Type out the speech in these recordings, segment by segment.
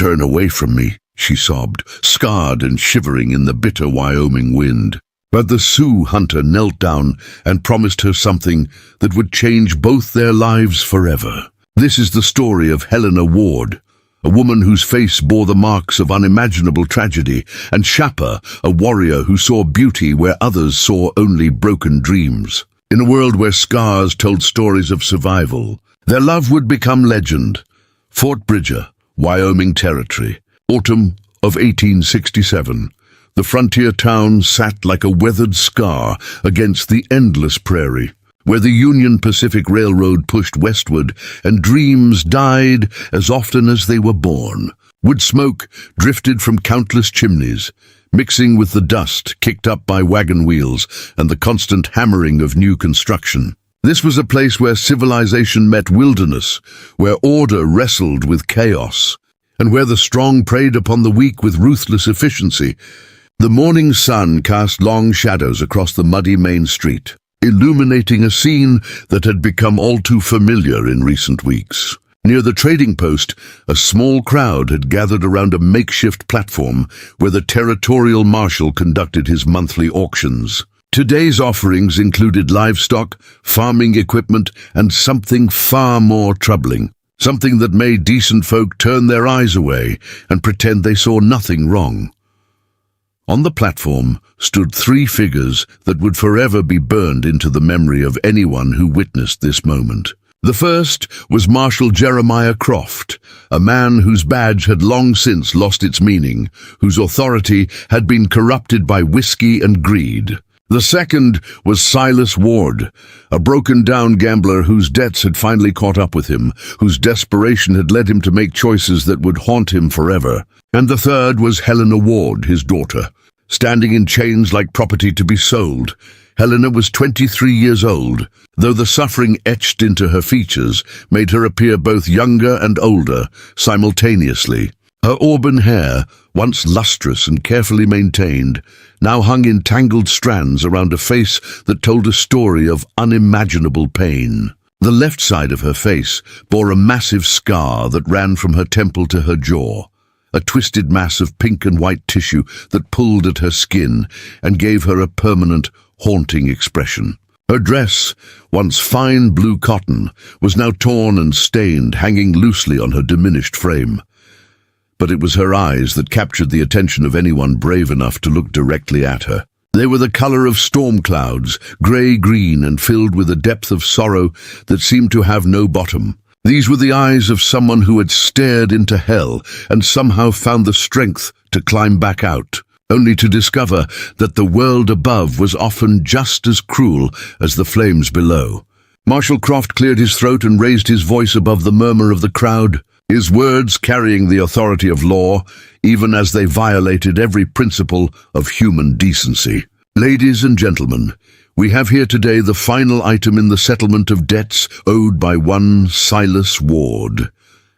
turn away from me," she sobbed, scarred and shivering in the bitter Wyoming wind. But the Sioux hunter knelt down and promised her something that would change both their lives forever. This is the story of Helena Ward, a woman whose face bore the marks of unimaginable tragedy, and Shapa, a warrior who saw beauty where others saw only broken dreams. In a world where scars told stories of survival, their love would become legend. Fort Bridger, Wyoming Territory, autumn of 1867. The frontier town sat like a weathered scar against the endless prairie, where the Union Pacific Railroad pushed westward and dreams died as often as they were born. Wood smoke drifted from countless chimneys, mixing with the dust kicked up by wagon wheels and the constant hammering of new construction. This was a place where civilization met wilderness, where order wrestled with chaos, and where the strong preyed upon the weak with ruthless efficiency. The morning sun cast long shadows across the muddy main street, illuminating a scene that had become all too familiar in recent weeks. Near the trading post, a small crowd had gathered around a makeshift platform where the territorial marshal conducted his monthly auctions. Today's offerings included livestock, farming equipment, and something far more troubling. Something that made decent folk turn their eyes away and pretend they saw nothing wrong. On the platform stood three figures that would forever be burned into the memory of anyone who witnessed this moment. The first was Marshal Jeremiah Croft, a man whose badge had long since lost its meaning, whose authority had been corrupted by whiskey and greed. The second was Silas Ward, a broken-down gambler whose debts had finally caught up with him, whose desperation had led him to make choices that would haunt him forever. And the third was Helena Ward, his daughter. Standing in chains like property to be sold, Helena was 23 years old, though the suffering etched into her features made her appear both younger and older simultaneously. Her auburn hair, once lustrous and carefully maintained, now hung in tangled strands around a face that told a story of unimaginable pain. The left side of her face bore a massive scar that ran from her temple to her jaw, a twisted mass of pink and white tissue that pulled at her skin and gave her a permanent, haunting expression. Her dress, once fine blue cotton, was now torn and stained, hanging loosely on her diminished frame. But it was her eyes that captured the attention of anyone brave enough to look directly at her. They were the color of storm clouds, grey-green and filled with a depth of sorrow that seemed to have no bottom. These were the eyes of someone who had stared into hell and somehow found the strength to climb back out, only to discover that the world above was often just as cruel as the flames below. Marshal Croft cleared his throat and raised his voice above the murmur of the crowd, his words carrying the authority of law, even as they violated every principle of human decency. "Ladies and gentlemen, we have here today the final item in the settlement of debts owed by one Silas Ward.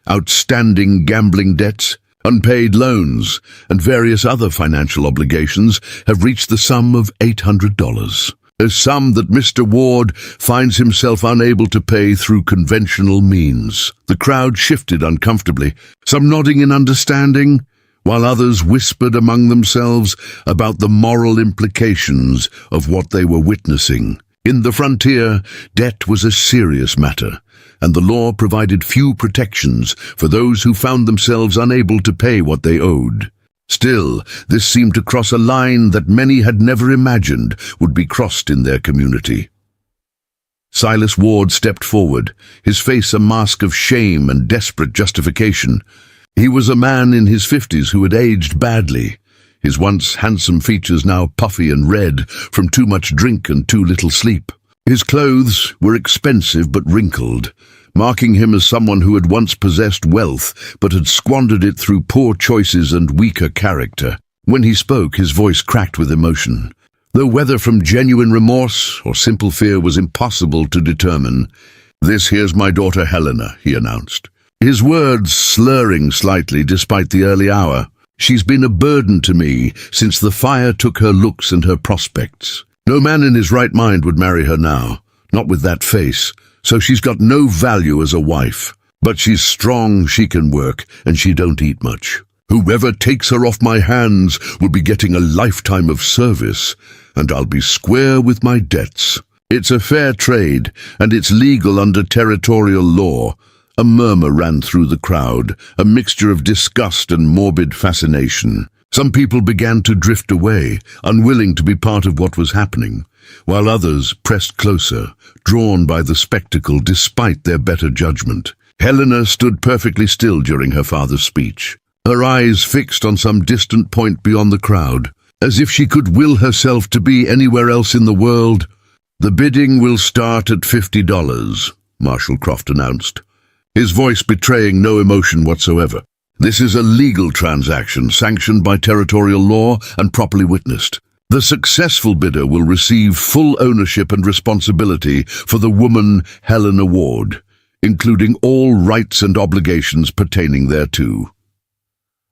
Outstanding gambling debts, unpaid loans, and various other financial obligations have reached the sum of $800. A sum that Mr. Ward finds himself unable to pay through conventional means." The crowd shifted uncomfortably, some nodding in understanding, while others whispered among themselves about the moral implications of what they were witnessing. In the frontier, debt was a serious matter, and the law provided few protections for those who found themselves unable to pay what they owed. Still, this seemed to cross a line that many had never imagined would be crossed in their community. Silas Ward stepped forward, his face a mask of shame and desperate justification. He was a man in his 50s who had aged badly, his once handsome features now puffy and red from too much drink and too little sleep. His clothes were expensive but wrinkled, marking him as someone who had once possessed wealth but had squandered it through poor choices and weaker character. When he spoke, his voice cracked with emotion, though whether from genuine remorse or simple fear was impossible to determine. "This here's my daughter Helena," he announced, his words slurring slightly despite the early hour. "She's been a burden to me since the fire took her looks and her prospects. No man in his right mind would marry her now, not with that face, so she's got no value as a wife. But she's strong, she can work, and she don't eat much. Whoever takes her off my hands will be getting a lifetime of service, and I'll be square with my debts. It's a fair trade, and it's legal under territorial law. A murmur ran through the crowd, a mixture of disgust and morbid fascination. Some people began to drift away, unwilling to be part of what was happening, while others pressed closer, drawn by the spectacle despite their better judgment. Helena stood perfectly still during her father's speech, her eyes fixed on some distant point beyond the crowd, as if she could will herself to be anywhere else in the world. "The bidding will start at $50, Marshal Croft announced, his voice betraying no emotion whatsoever. "This is a legal transaction sanctioned by territorial law and properly witnessed. The successful bidder will receive full ownership and responsibility for the Woman Helena Ward, including all rights and obligations pertaining thereto."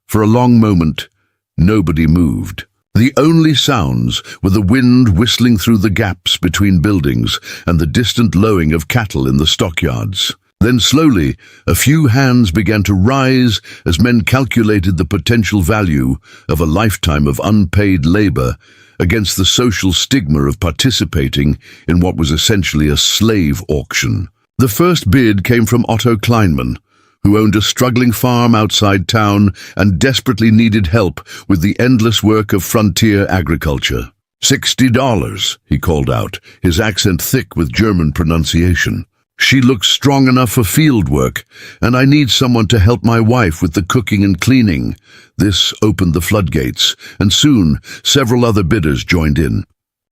For a long moment, nobody moved. The only sounds were the wind whistling through the gaps between buildings and the distant lowing of cattle in the stockyards. Then slowly, a few hands began to rise as men calculated the potential value of a lifetime of unpaid labor against the social stigma of participating in what was essentially a slave auction. The first bid came from Otto Kleinman, who owned a struggling farm outside town and desperately needed help with the endless work of frontier agriculture. $60, he called out, his accent thick with German pronunciation. "She looks strong enough for field work, and I need someone to help my wife with the cooking and cleaning." This opened the floodgates, and soon several other bidders joined in.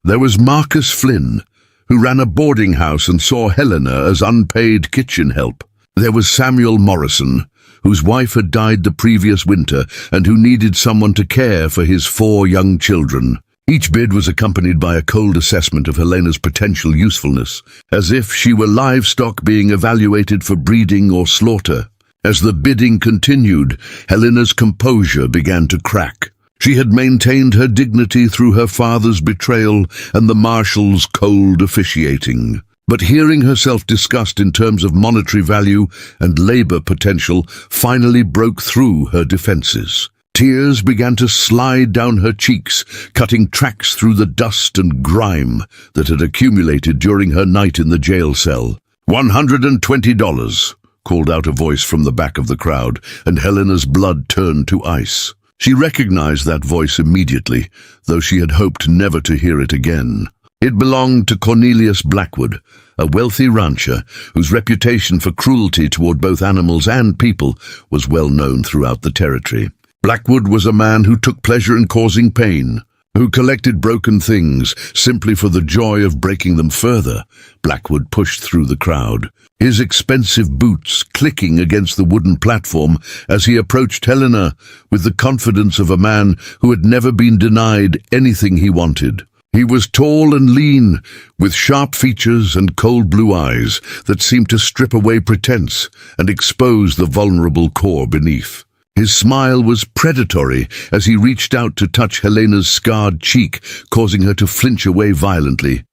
There was Marcus Flynn, who ran a boarding house and saw Helena as unpaid kitchen help. There was Samuel Morrison, whose wife had died the previous winter and who needed someone to care for his 4 young children. Each bid was accompanied by a cold assessment of Helena's potential usefulness, as if she were livestock being evaluated for breeding or slaughter. As the bidding continued, Helena's composure began to crack. She had maintained her dignity through her father's betrayal and the marshal's cold officiating. But hearing herself discussed in terms of monetary value and labor potential finally broke through her defenses. Tears began to slide down her cheeks, cutting tracks through the dust and grime that had accumulated during her night in the jail cell. $120, called out a voice from the back of the crowd, and Helena's blood turned to ice. She recognized that voice immediately, though she had hoped never to hear it again. It belonged to Cornelius Blackwood, a wealthy rancher whose reputation for cruelty toward both animals and people was well known throughout the territory. Blackwood was a man who took pleasure in causing pain, who collected broken things simply for the joy of breaking them further. Blackwood pushed through the crowd, his expensive boots clicking against the wooden platform as he approached Helena with the confidence of a man who had never been denied anything he wanted. He was tall and lean, with sharp features and cold blue eyes that seemed to strip away pretense and expose the vulnerable core beneath. His smile was predatory as he reached out to touch Helena's scarred cheek, causing her to flinch away violently.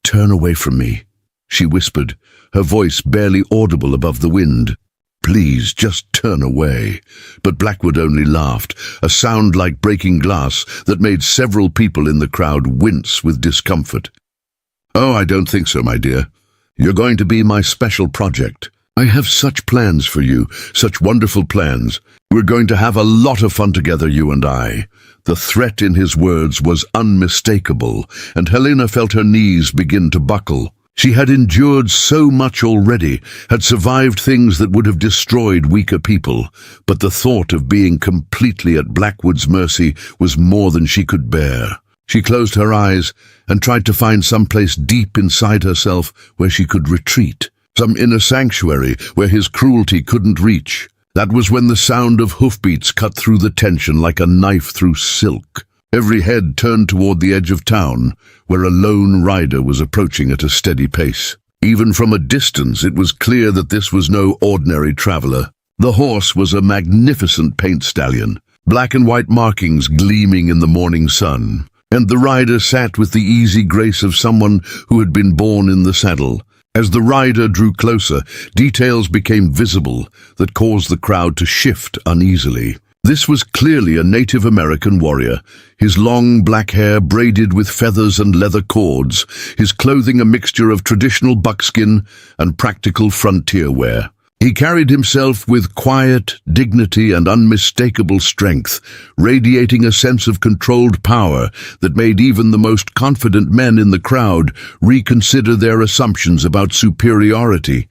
"Turn away from me," she whispered, her voice barely audible above the wind. "Please, just turn away." But Blackwood only laughed, a sound like breaking glass that made several people in the crowd wince with discomfort. "Oh, I don't think so, my dear. You're going to be my special project. I have such plans for you, such wonderful plans. We're going to have a lot of fun together, you and I." The threat in his words was unmistakable, and Helena felt her knees begin to buckle. She had endured so much already, had survived things that would have destroyed weaker people, but the thought of being completely at Blackwood's mercy was more than she could bear. She closed her eyes and tried to find some place deep inside herself where she could retreat. Some inner sanctuary where his cruelty couldn't reach. That was when the sound of hoofbeats cut through the tension like a knife through silk. Every head turned toward the edge of town, where a lone rider was approaching at a steady pace. Even from a distance, it was clear that this was no ordinary traveler. The horse was a magnificent paint stallion, black and white markings gleaming in the morning sun, and the rider sat with the easy grace of someone who had been born in the saddle, As the rider drew closer, details became visible that caused the crowd to shift uneasily. This was clearly a Native American warrior, his long black hair braided with feathers and leather cords, his clothing a mixture of traditional buckskin and practical frontier wear. He carried himself with quiet dignity and unmistakable strength, radiating a sense of controlled power that made even the most confident men in the crowd reconsider their assumptions about superiority.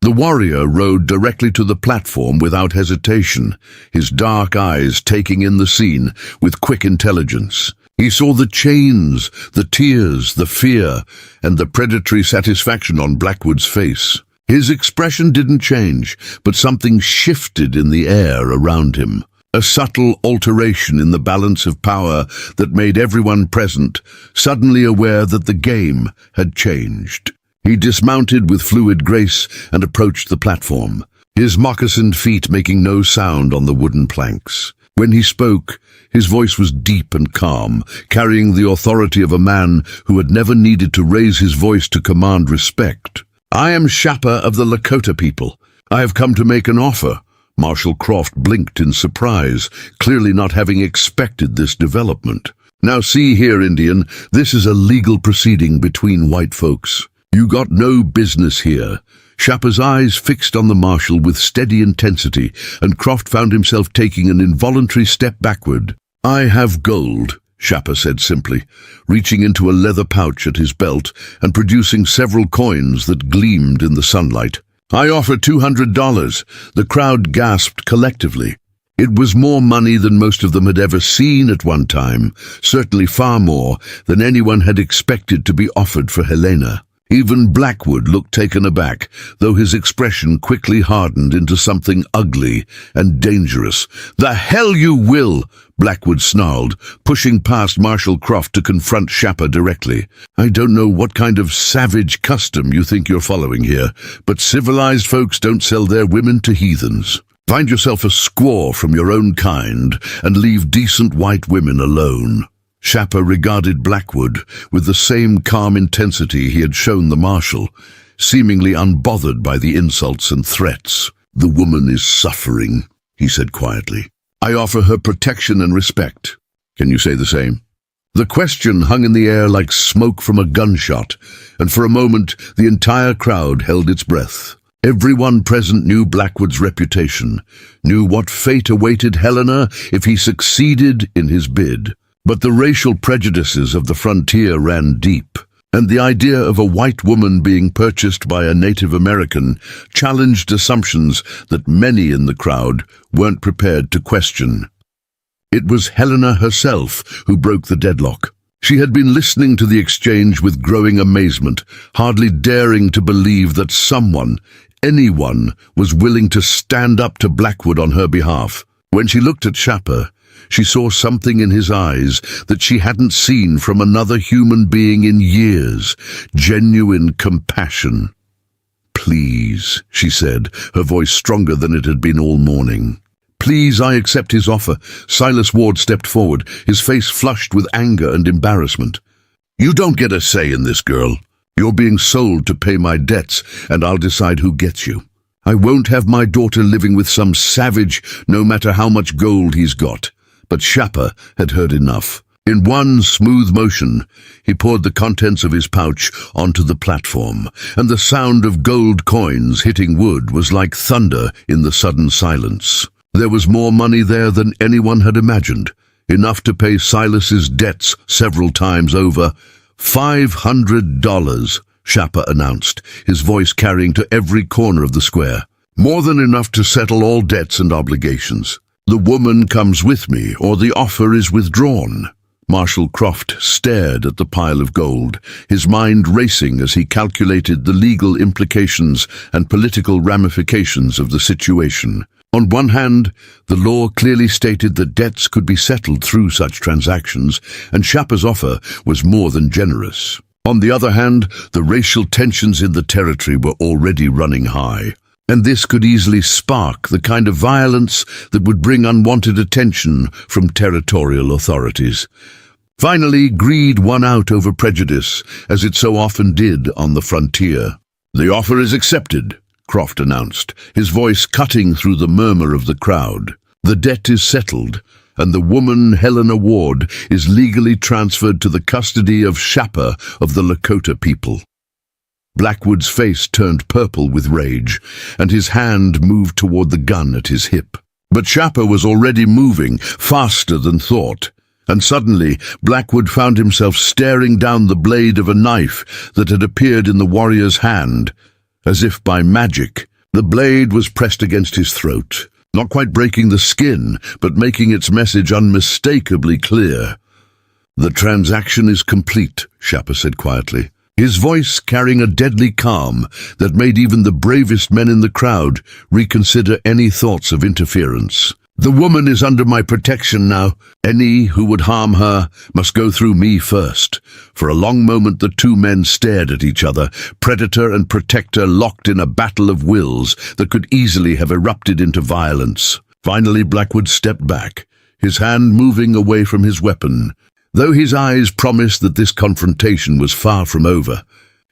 The warrior rode directly to the platform without hesitation, his dark eyes taking in the scene with quick intelligence. He saw the chains, the tears, the fear, and the predatory satisfaction on Blackwood's face. His expression didn't change, but something shifted in the air around him. A subtle alteration in the balance of power that made everyone present suddenly aware that the game had changed. He dismounted with fluid grace and approached the platform, his moccasined feet making no sound on the wooden planks. When he spoke, his voice was deep and calm, carrying the authority of a man who had never needed to raise his voice to command respect. "I am Shapa of the Lakota people. I have come to make an offer." Marshal Croft blinked in surprise, clearly not having expected this development. "Now see here, Indian, this is a legal proceeding between white folks. You got no business here." Shapa's eyes fixed on the marshal with steady intensity, and Croft found himself taking an involuntary step backward. "I have gold," Shapa said simply, reaching into a leather pouch at his belt and producing several coins that gleamed in the sunlight. "I offer $200. The crowd gasped collectively. It was more money than most of them had ever seen at one time, certainly far more than anyone had expected to be offered for Helena. Even Blackwood looked taken aback, though his expression quickly hardened into something ugly and dangerous. "The hell you will!" Blackwood snarled, pushing past Marshal Croft to confront Shapa directly. "I don't know what kind of savage custom you think you're following here, but civilized folks don't sell their women to heathens. Find yourself a squaw from your own kind and leave decent white women alone." Shapa regarded Blackwood with the same calm intensity he had shown the marshal, seemingly unbothered by the insults and threats. "The woman is suffering," he said quietly. "I offer her protection and respect. Can you say the same?" The question hung in the air like smoke from a gunshot, and for a moment the entire crowd held its breath. Everyone present knew Blackwood's reputation, knew what fate awaited Helena if he succeeded in his bid. But the racial prejudices of the frontier ran deep, and the idea of a white woman being purchased by a Native American challenged assumptions that many in the crowd weren't prepared to question. It was Helena herself who broke the deadlock. She had been listening to the exchange with growing amazement, hardly daring to believe that someone, anyone, was willing to stand up to Blackwood on her behalf. When she looked at Shapa, she saw something in his eyes that she hadn't seen from another human being in years, genuine compassion. "Please," she said, her voice stronger than it had been all morning. "Please, I accept his offer." Silas Ward stepped forward, his face flushed with anger and embarrassment. "You don't get a say in this, girl. You're being sold to pay my debts, and I'll decide who gets you. I won't have my daughter living with some savage, no matter how much gold he's got." But Shapa had heard enough. In one smooth motion, he poured the contents of his pouch onto the platform, and the sound of gold coins hitting wood was like thunder in the sudden silence. There was more money there than anyone had imagined, enough to pay Silas's debts several times over. $500, Shapa announced, his voice carrying to every corner of the square. "More than enough to settle all debts and obligations. The woman comes with me, or the offer is withdrawn." Marshal Croft stared at the pile of gold, his mind racing as he calculated the legal implications and political ramifications of the situation. On one hand, the law clearly stated that debts could be settled through such transactions, and Shapa's offer was more than generous. On the other hand, the racial tensions in the territory were already running high, and this could easily spark the kind of violence that would bring unwanted attention from territorial authorities. Finally, greed won out over prejudice, as it so often did on the frontier. "The offer is accepted," Croft announced, his voice cutting through the murmur of the crowd. "The debt is settled, and the woman Helena Ward is legally transferred to the custody of Shapa of the Lakota people." Blackwood's face turned purple with rage, and his hand moved toward the gun at his hip. But Shapa was already moving, faster than thought, and suddenly Blackwood found himself staring down the blade of a knife that had appeared in the warrior's hand. As if by magic, the blade was pressed against his throat, not quite breaking the skin, but making its message unmistakably clear. "The transaction is complete," Shapa said quietly, his voice carrying a deadly calm that made even the bravest men in the crowd reconsider any thoughts of interference. "The woman is under my protection now. Any who would harm her must go through me first." For a long moment the two men stared at each other, predator and protector locked in a battle of wills that could easily have erupted into violence. Finally Blackwood stepped back, his hand moving away from his weapon. Though his eyes promised that this confrontation was far from over,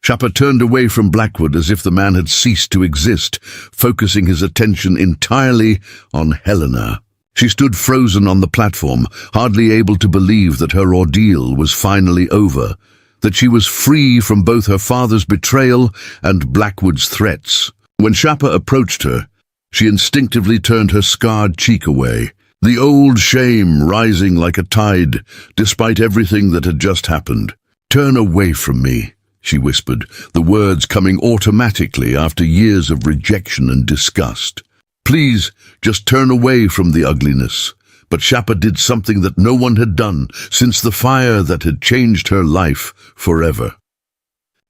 Shapa turned away from Blackwood as if the man had ceased to exist, focusing his attention entirely on Helena. She stood frozen on the platform, hardly able to believe that her ordeal was finally over, that she was free from both her father's betrayal and Blackwood's threats. When Shapa approached her, she instinctively turned her scarred cheek away, the old shame rising like a tide, despite everything that had just happened. "Turn away from me," she whispered, the words coming automatically after years of rejection and disgust. "Please, just turn away from the ugliness." But Shapa did something that no one had done since the fire that had changed her life forever.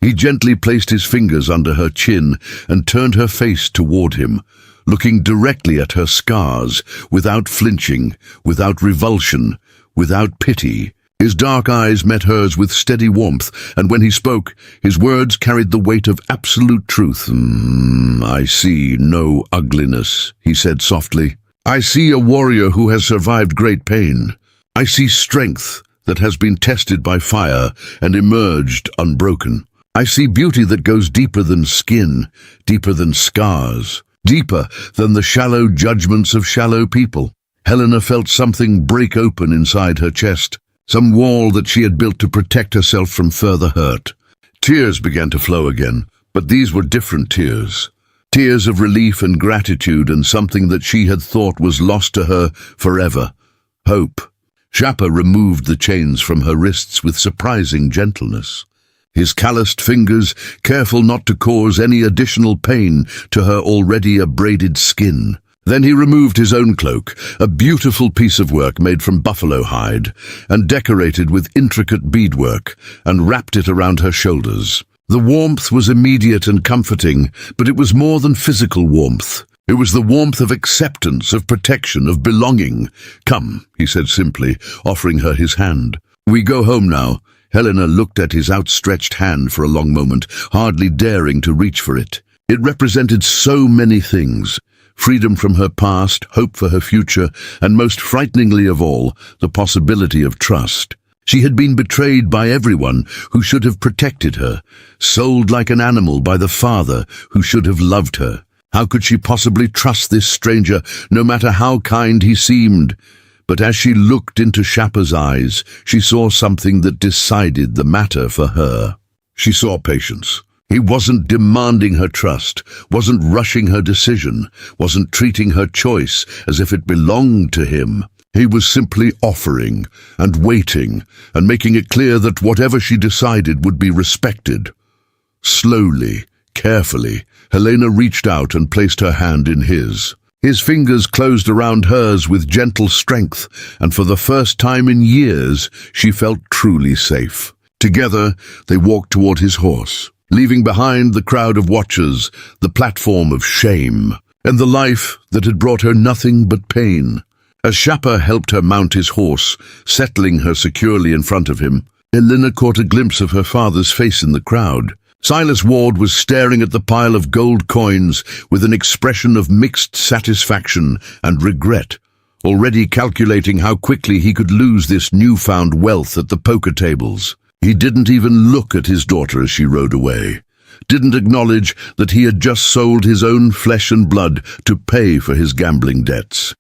He gently placed his fingers under her chin and turned her face toward him, looking directly at her scars, without flinching, without revulsion, without pity. His dark eyes met hers with steady warmth, and when he spoke, his words carried the weight of absolute truth. "I see no ugliness," he said softly. "I see a warrior who has survived great pain. I see strength that has been tested by fire and emerged unbroken. I see beauty that goes deeper than skin, deeper than scars, deeper than the shallow judgments of shallow people." Helena felt something break open inside her chest, some wall that she had built to protect herself from further hurt. Tears began to flow again, but these were different tears. Tears of relief and gratitude, and something that she had thought was lost to her forever: hope. Shapa removed the chains from her wrists with surprising gentleness, his calloused fingers careful not to cause any additional pain to her already abraded skin. Then he removed his own cloak, a beautiful piece of work made from buffalo hide, and decorated with intricate beadwork, and wrapped it around her shoulders. The warmth was immediate and comforting, but it was more than physical warmth. It was the warmth of acceptance, of protection, of belonging. "Come," he said simply, offering her his hand. "We go home now." Helena looked at his outstretched hand for a long moment, hardly daring to reach for it. It represented so many things: freedom from her past, hope for her future, and most frighteningly of all, the possibility of trust. She had been betrayed by everyone who should have protected her, sold like an animal by the father who should have loved her. How could she possibly trust this stranger, no matter how kind he seemed? But as she looked into Shapa's eyes, she saw something that decided the matter for her. She saw patience. He wasn't demanding her trust, wasn't rushing her decision, wasn't treating her choice as if it belonged to him. He was simply offering and waiting and making it clear that whatever she decided would be respected. Slowly, carefully, Helena reached out and placed her hand in his. His fingers closed around hers with gentle strength, and for the first time in years, she felt truly safe. Together, they walked toward his horse, leaving behind the crowd of watchers, the platform of shame, and the life that had brought her nothing but pain. As Shapa helped her mount his horse, settling her securely in front of him, Helena caught a glimpse of her father's face in the crowd. Silas Ward was staring at the pile of gold coins with an expression of mixed satisfaction and regret, already calculating how quickly he could lose this newfound wealth at the poker tables. He didn't even look at his daughter as she rode away, didn't acknowledge that he had just sold his own flesh and blood to pay for his gambling debts.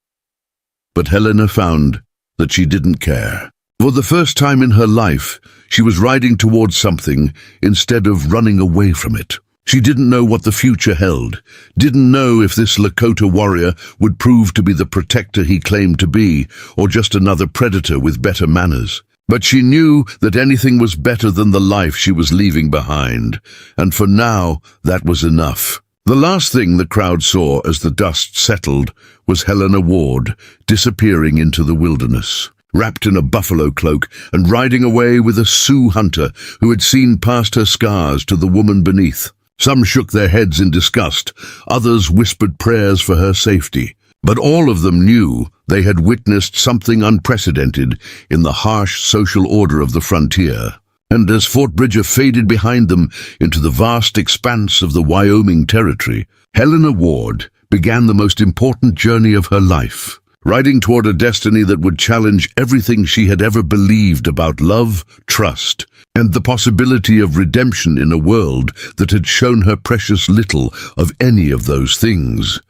But Helena found that she didn't care. For the first time in her life, she was riding towards something instead of running away from it. She didn't know what the future held, didn't know if this Lakota warrior would prove to be the protector he claimed to be, or just another predator with better manners. But she knew that anything was better than the life she was leaving behind, and for now, that was enough. The last thing the crowd saw as the dust settled was Helena Ward disappearing into the wilderness, wrapped in a buffalo cloak and riding away with a Sioux hunter who had seen past her scars to the woman beneath. Some shook their heads in disgust, others whispered prayers for her safety. But all of them knew they had witnessed something unprecedented in the harsh social order of the frontier. And as Fort Bridger faded behind them into the vast expanse of the Wyoming Territory, Helena Ward began the most important journey of her life, riding toward a destiny that would challenge everything she had ever believed about love, trust, and the possibility of redemption in a world that had shown her precious little of any of those things.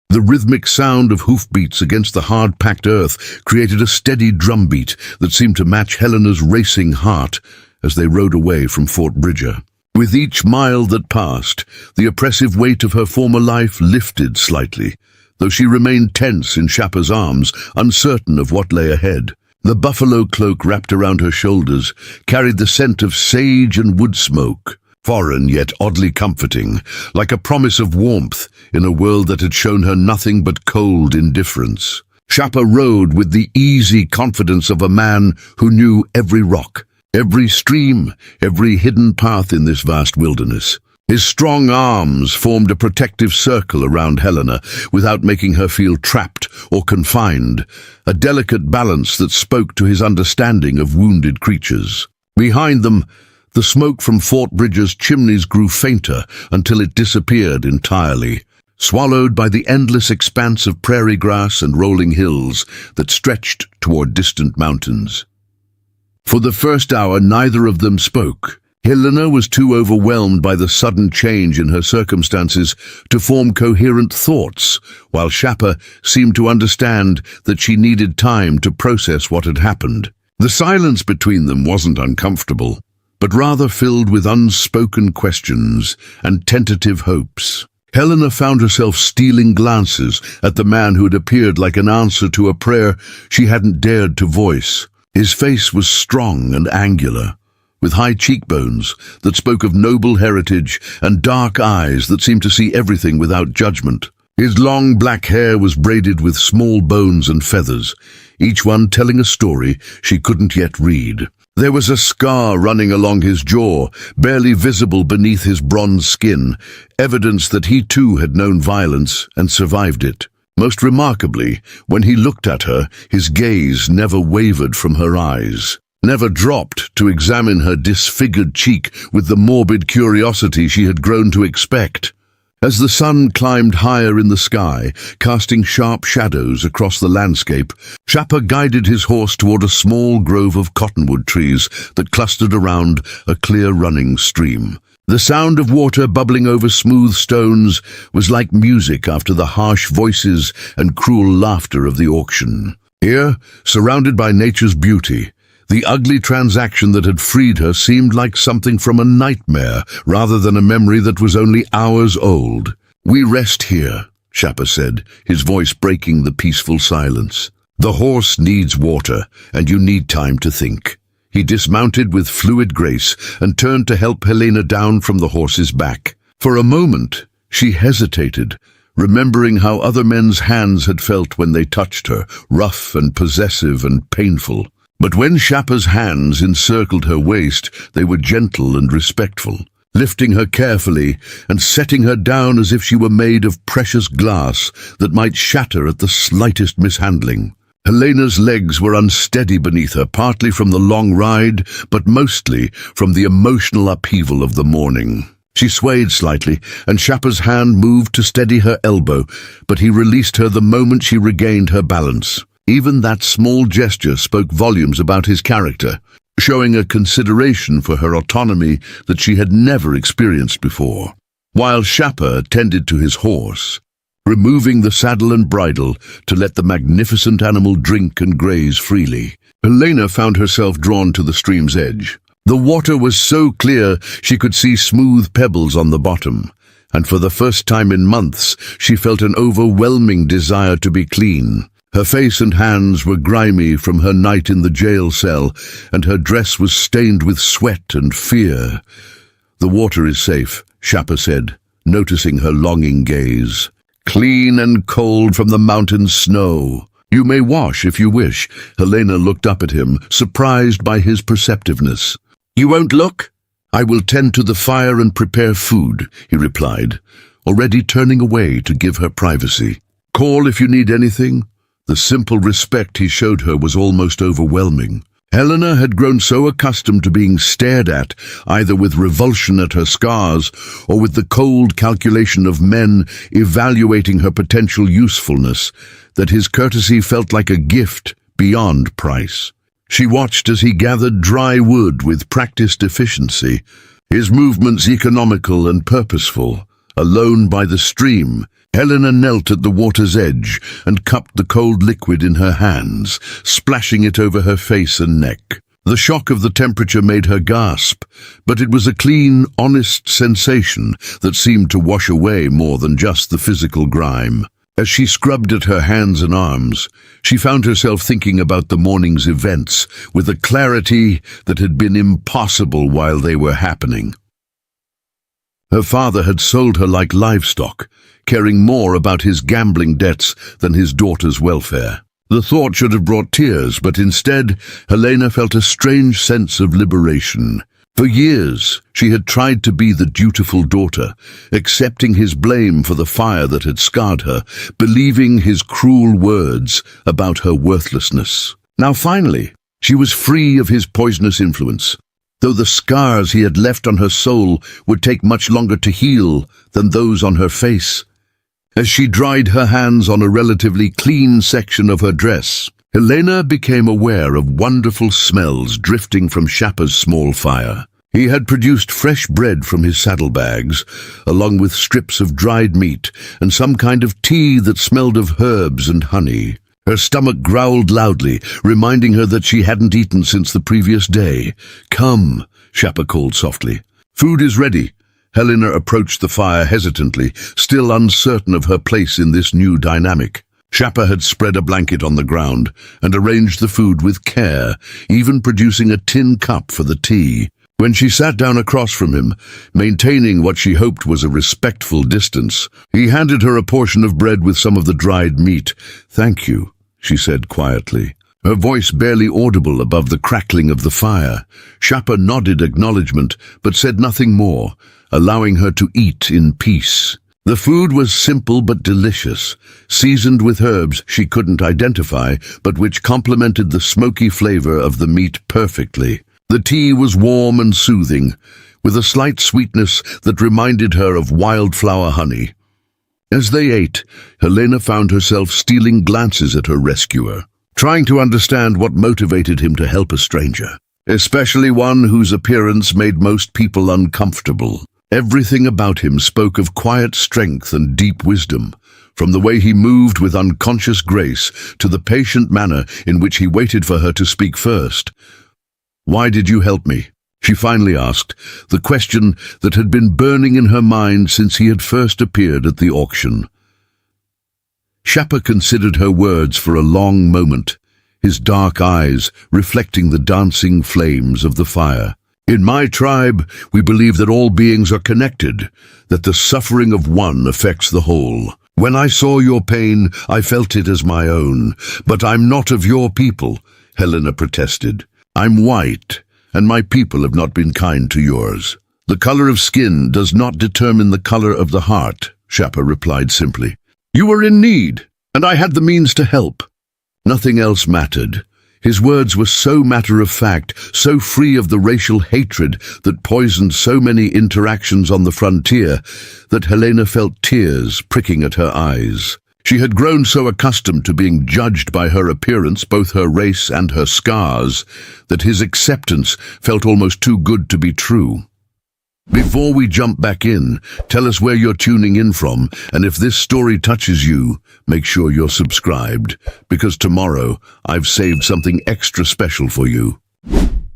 The rhythmic sound of hoofbeats against the hard-packed earth created a steady drumbeat that seemed to match Helena's racing heart as they rode away from Fort Bridger. With each mile that passed, the oppressive weight of her former life lifted slightly, though she remained tense in Shappa's arms, uncertain of what lay ahead. The buffalo cloak wrapped around her shoulders carried the scent of sage and wood smoke, foreign yet oddly comforting, like a promise of warmth in a world that had shown her nothing but cold indifference. Shappa rode with the easy confidence of a man who knew every rock, every stream, every hidden path in this vast wilderness. His strong arms formed a protective circle around Helena without making her feel trapped or confined, a delicate balance that spoke to his understanding of wounded creatures. Behind them, the smoke from Fort Bridger's chimneys grew fainter until it disappeared entirely, swallowed by the endless expanse of prairie grass and rolling hills that stretched toward distant mountains. For the first hour, neither of them spoke. Helena was too overwhelmed by the sudden change in her circumstances to form coherent thoughts, while Shappa seemed to understand that she needed time to process what had happened. The silence between them wasn't uncomfortable, but rather filled with unspoken questions and tentative hopes. Helena found herself stealing glances at the man who had appeared like an answer to a prayer she hadn't dared to voice. His face was strong and angular, with high cheekbones that spoke of noble heritage and dark eyes that seemed to see everything without judgment. His long black hair was braided with small bones and feathers, each one telling a story she couldn't yet read. There was a scar running along his jaw, barely visible beneath his bronze skin, evidence that he too had known violence and survived it. Most remarkably, when he looked at her, his gaze never wavered from her eyes, never dropped to examine her disfigured cheek with the morbid curiosity she had grown to expect. As the sun climbed higher in the sky, casting sharp shadows across the landscape, Shappa guided his horse toward a small grove of cottonwood trees that clustered around a clear-running stream. The sound of water bubbling over smooth stones was like music after the harsh voices and cruel laughter of the auction. Here, surrounded by nature's beauty, the ugly transaction that had freed her seemed like something from a nightmare rather than a memory that was only hours old. "We rest here," Shappa said, his voice breaking the peaceful silence. "The horse needs water, and you need time to think." He dismounted with fluid grace and turned to help Helena down from the horse's back. For a moment, she hesitated, remembering how other men's hands had felt when they touched her, rough and possessive and painful. But when Shappa's hands encircled her waist, they were gentle and respectful, lifting her carefully and setting her down as if she were made of precious glass that might shatter at the slightest mishandling. Helena's legs were unsteady beneath her, partly from the long ride, but mostly from the emotional upheaval of the morning. She swayed slightly, and Shappa's hand moved to steady her elbow, but he released her the moment she regained her balance. Even that small gesture spoke volumes about his character. showing a consideration for her autonomy that she had never experienced before. While Shappa tended to his horse, removing the saddle and bridle to let the magnificent animal drink and graze freely, Helena found herself drawn to the stream's edge. The water was so clear she could see smooth pebbles on the bottom, and for the first time in months she felt an overwhelming desire to be clean. Her face and hands were grimy from her night in the jail cell, and her dress was stained with sweat and fear. "The water is safe," Shappa said, noticing her longing gaze. "Clean and cold from the mountain snow. You may wash if you wish." Helena looked up at him, surprised by his perceptiveness. "You won't look?" "I will tend to the fire and prepare food," he replied, already turning away to give her privacy. "Call if you need anything." The simple respect he showed her was almost overwhelming. Helena had grown so accustomed to being stared at, either with revulsion at her scars or with the cold calculation of men evaluating her potential usefulness, that his courtesy felt like a gift beyond price. She watched as he gathered dry wood with practiced efficiency, his movements economical and purposeful. Alone by the stream, Helena knelt at the water's edge and cupped the cold liquid in her hands, splashing it over her face and neck. The shock of the temperature made her gasp, but it was a clean, honest sensation that seemed to wash away more than just the physical grime. As she scrubbed at her hands and arms, she found herself thinking about the morning's events with a clarity that had been impossible while they were happening. Her father had sold her like livestock, caring more about his gambling debts than his daughter's welfare. The thought should have brought tears, but instead, Helena felt a strange sense of liberation. For years, she had tried to be the dutiful daughter, accepting his blame for the fire that had scarred her, believing his cruel words about her worthlessness. Now finally, she was free of his poisonous influence, though the scars he had left on her soul would take much longer to heal than those on her face. As she dried her hands on a relatively clean section of her dress, Helena became aware of wonderful smells drifting from Shappa's small fire. He had produced fresh bread from his saddlebags, along with strips of dried meat and some kind of tea that smelled of herbs and honey. Her stomach growled loudly, reminding her that she hadn't eaten since the previous day. "Come," Shappa called softly. "Food is ready." Helena approached the fire hesitantly, still uncertain of her place in this new dynamic. Shappa had spread a blanket on the ground and arranged the food with care, even producing a tin cup for the tea. When she sat down across from him, maintaining what she hoped was a respectful distance, he handed her a portion of bread with some of the dried meat. "Thank you," she said quietly, her voice barely audible above the crackling of the fire. Shappa nodded acknowledgement, but said nothing more, allowing her to eat in peace. The food was simple but delicious, seasoned with herbs she couldn't identify, but which complemented the smoky flavor of the meat perfectly. The tea was warm and soothing, with a slight sweetness that reminded her of wildflower honey. As they ate, Helena found herself stealing glances at her rescuer, trying to understand what motivated him to help a stranger, especially one whose appearance made most people uncomfortable. Everything about him spoke of quiet strength and deep wisdom, from the way he moved with unconscious grace to the patient manner in which he waited for her to speak first. "Why did you help me?" she finally asked, the question that had been burning in her mind since he had first appeared at the auction. Shappa considered her words for a long moment, his dark eyes reflecting the dancing flames of the fire. "In my tribe, we believe that all beings are connected, that the suffering of one affects the whole. When I saw your pain, I felt it as my own. But I'm not of your people," Helena protested. "I'm white, and my people have not been kind to yours." "The color of skin does not determine the color of the heart," Shappa replied simply. "You were in need, and I had the means to help." Nothing else mattered. His words were so matter-of-fact, so free of the racial hatred that poisoned so many interactions on the frontier, that Helena felt tears pricking at her eyes. She had grown so accustomed to being judged by her appearance, both her race and her scars, that his acceptance felt almost too good to be true. Before we jump back in, tell us where you're tuning in from, and if this story touches you, make sure you're subscribed, because tomorrow I've saved something extra special for you.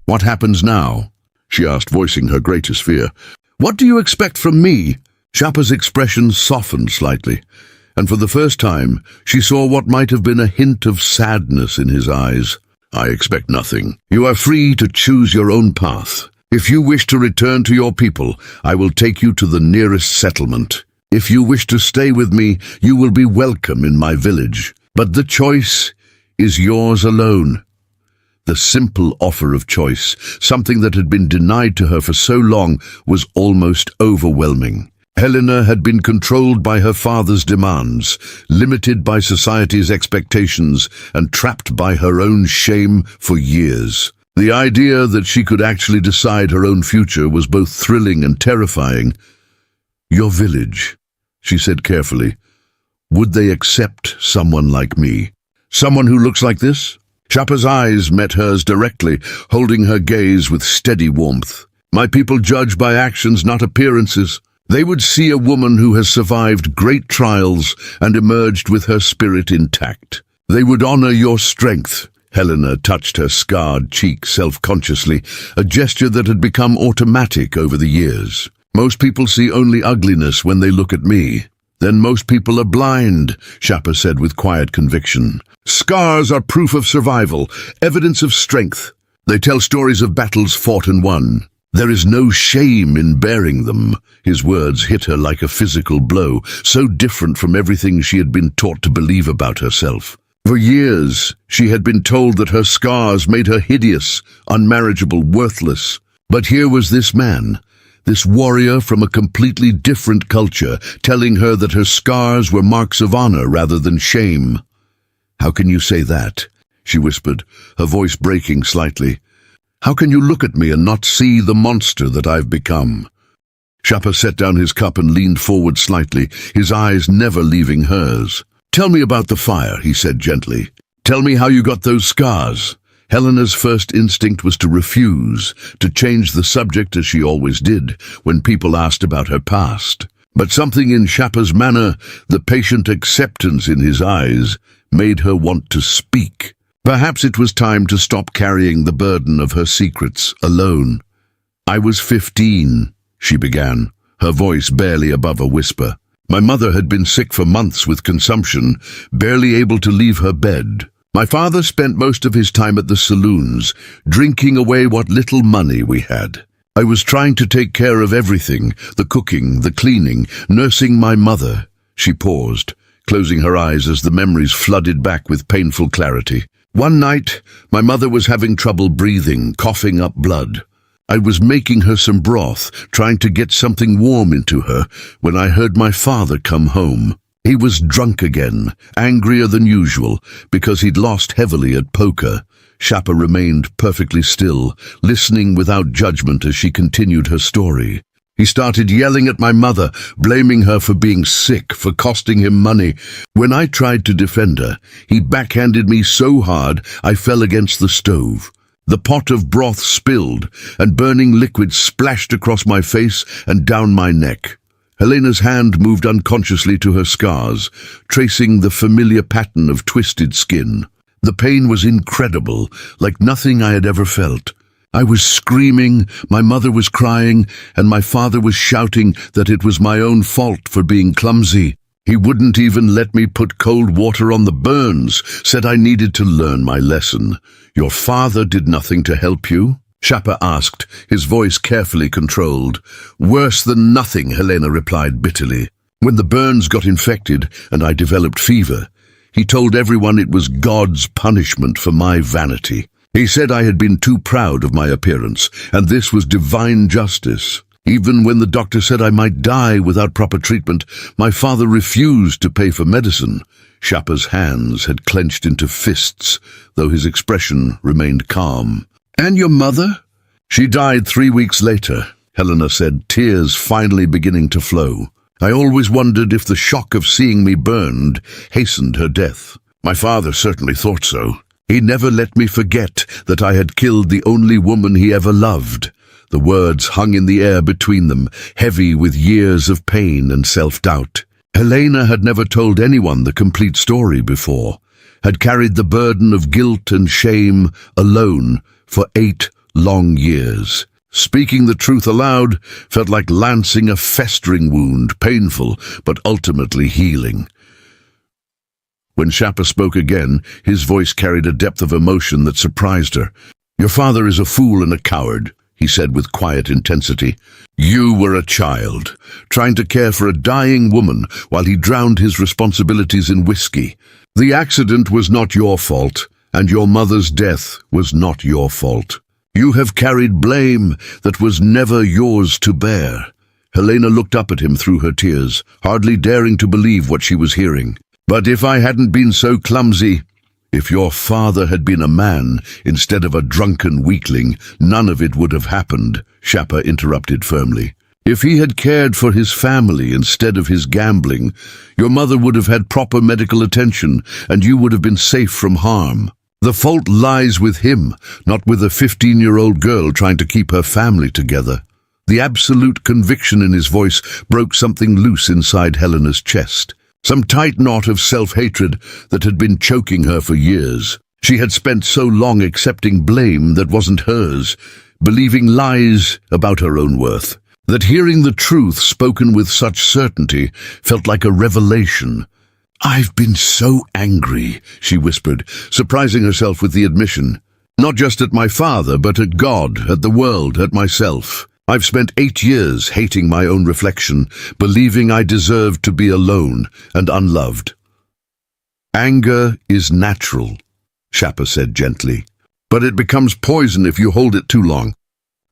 What happens now? She asked, voicing her greatest fear. What do you expect from me? Shappa's expression softened slightly, and for the first time she saw what might have been a hint of sadness in his eyes. I expect nothing. You are free to choose your own path. If you wish to return to your people, I will take you to the nearest settlement. If you wish to stay with me, you will be welcome in my village. But the choice is yours alone. The simple offer of choice, something that had been denied to her for so long, was almost overwhelming. Helena had been controlled by her father's demands, limited by society's expectations, and trapped by her own shame for years. The idea that she could actually decide her own future was both thrilling and terrifying. Your village, she said carefully. Would they accept someone like me? Someone who looks like this? Shappa's eyes met hers directly, holding her gaze with steady warmth. My people judge by actions, not appearances. They would see a woman who has survived great trials and emerged with her spirit intact. They would honor your strength. Helena touched her scarred cheek self-consciously, a gesture that had become automatic over the years. Most people see only ugliness when they look at me. Then most people are blind, Shappa said with quiet conviction. Scars are proof of survival, evidence of strength. They tell stories of battles fought and won. There is no shame in bearing them. His words hit her like a physical blow, so different from everything she had been taught to believe about herself. For years, she had been told that her scars made her hideous, unmarriageable, worthless. But here was this man, this warrior from a completely different culture, telling her that her scars were marks of honor rather than shame. How can you say that? She whispered, her voice breaking slightly. How can you look at me and not see the monster that I've become? Shappa set down his cup and leaned forward slightly, his eyes never leaving hers. Tell me about the fire, he said gently. Tell me how you got those scars. Helena's first instinct was to refuse, to change the subject as she always did when people asked about her past. But something in Shappa's manner, the patient acceptance in his eyes, made her want to speak. Perhaps it was time to stop carrying the burden of her secrets alone. I was 15, she began, her voice barely above a whisper. My mother had been sick for months with consumption, barely able to leave her bed. My father spent most of his time at the saloons, drinking away what little money we had. I was trying to take care of everything, the cooking, the cleaning, nursing my mother. She paused, closing her eyes as the memories flooded back with painful clarity. One night, my mother was having trouble breathing, coughing up blood. I was making her some broth, trying to get something warm into her, when I heard my father come home. He was drunk again, angrier than usual, because he'd lost heavily at poker. Shappa remained perfectly still, listening without judgment as she continued her story. He started yelling at my mother, blaming her for being sick, for costing him money. When I tried to defend her, he backhanded me so hard I fell against the stove. The pot of broth spilled, and burning liquid splashed across my face and down my neck. Helena's hand moved unconsciously to her scars, tracing the familiar pattern of twisted skin. The pain was incredible, like nothing I had ever felt. I was screaming, my mother was crying, and my father was shouting that it was my own fault for being clumsy. He wouldn't even let me put cold water on the burns, said I needed to learn my lesson. Your father did nothing to help you? Shappa asked, his voice carefully controlled. Worse than nothing, Helena replied bitterly. When the burns got infected and I developed fever, he told everyone it was God's punishment for my vanity. He said I had been too proud of my appearance, and this was divine justice. Even when the doctor said I might die without proper treatment, my father refused to pay for medicine. Shappa's hands had clenched into fists, though his expression remained calm. And your mother? She died 3 weeks later, Helena said, tears finally beginning to flow. I always wondered if the shock of seeing me burned hastened her death. My father certainly thought so. He never let me forget that I had killed the only woman he ever loved. The words hung in the air between them, heavy with years of pain and self-doubt. Helena had never told anyone the complete story before, had carried the burden of guilt and shame alone for 8 long years. Speaking the truth aloud felt like lancing a festering wound, painful but ultimately healing. When Shapa spoke again, his voice carried a depth of emotion that surprised her. "Your father is a fool and a coward," he said with quiet intensity. "You were a child, trying to care for a dying woman while he drowned his responsibilities in whiskey. The accident was not your fault, and your mother's death was not your fault. You have carried blame that was never yours to bear." Helena looked up at him through her tears, hardly daring to believe what she was hearing. "But if I hadn't been so clumsy, if your father had been a man instead of a drunken weakling, none of it would have happened," Shapa interrupted firmly. "If he had cared for his family instead of his gambling, your mother would have had proper medical attention, and you would have been safe from harm. The fault lies with him, not with a 15-year-old girl trying to keep her family together." The absolute conviction in his voice broke something loose inside Helena's chest, some tight knot of self-hatred that had been choking her for years. She had spent so long accepting blame that wasn't hers, believing lies about her own worth, that hearing the truth spoken with such certainty felt like a revelation. "I've been so angry," she whispered, surprising herself with the admission. "Not just at my father, but at God, at the world, at myself. I've spent 8 years hating my own reflection, believing I deserved to be alone and unloved." "Anger is natural," Shapa said gently, "but it becomes poison if you hold it too long.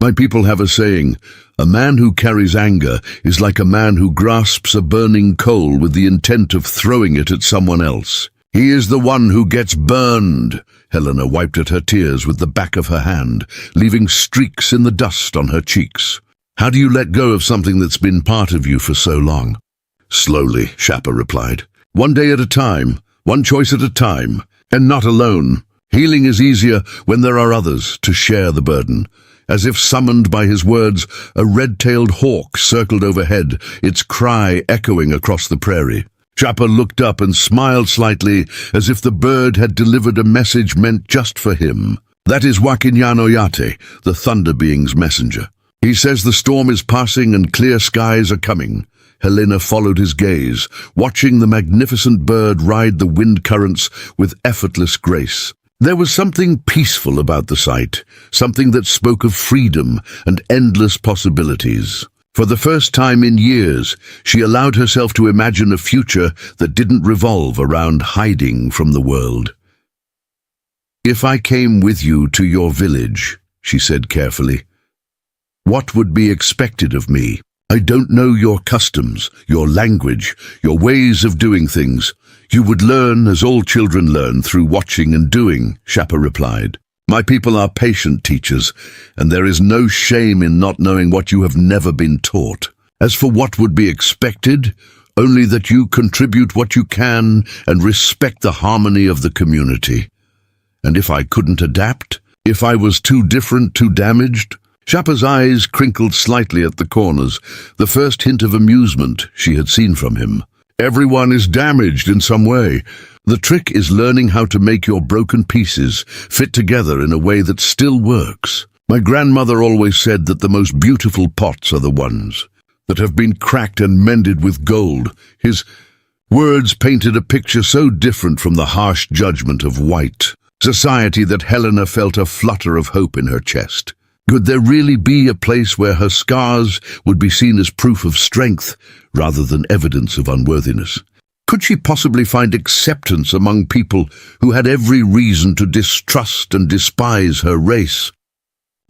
My people have a saying, a man who carries anger is like a man who grasps a burning coal with the intent of throwing it at someone else. He is the one who gets burned." Helena wiped at her tears with the back of her hand, leaving streaks in the dust on her cheeks. "How do you let go of something that's been part of you for so long?" "Slowly," Shapa replied. "One day at a time, one choice at a time, and not alone. Healing is easier when there are others to share the burden." As if summoned by his words, a red-tailed hawk circled overhead, its cry echoing across the prairie. Shapa looked up and smiled slightly, as if the bird had delivered a message meant just for him. "That is Wakinyano Yate, the Thunder Being's messenger. He says the storm is passing and clear skies are coming." Helena followed his gaze, watching the magnificent bird ride the wind currents with effortless grace. There was something peaceful about the sight, something that spoke of freedom and endless possibilities. For the first time in years, she allowed herself to imagine a future that didn't revolve around hiding from the world. "If I came with you to your village," she said carefully, "what would be expected of me? I don't know your customs, your language, your ways of doing things. You would learn as all children learn through watching and doing," Shapa replied. "My people are patient teachers, and there is no shame in not knowing what you have never been taught. As for what would be expected, only that you contribute what you can and respect the harmony of the community. And if I couldn't adapt, if I was too different, too damaged?" Shapa's eyes crinkled slightly at the corners, the first hint of amusement she had seen from him. "Everyone is damaged in some way. The trick is learning how to make your broken pieces fit together in a way that still works. My grandmother always said that the most beautiful pots are the ones that have been cracked and mended with gold." His words painted a picture so different from the harsh judgment of white society that Helena felt a flutter of hope in her chest. Could there really be a place where her scars would be seen as proof of strength rather than evidence of unworthiness? Could she possibly find acceptance among people who had every reason to distrust and despise her race?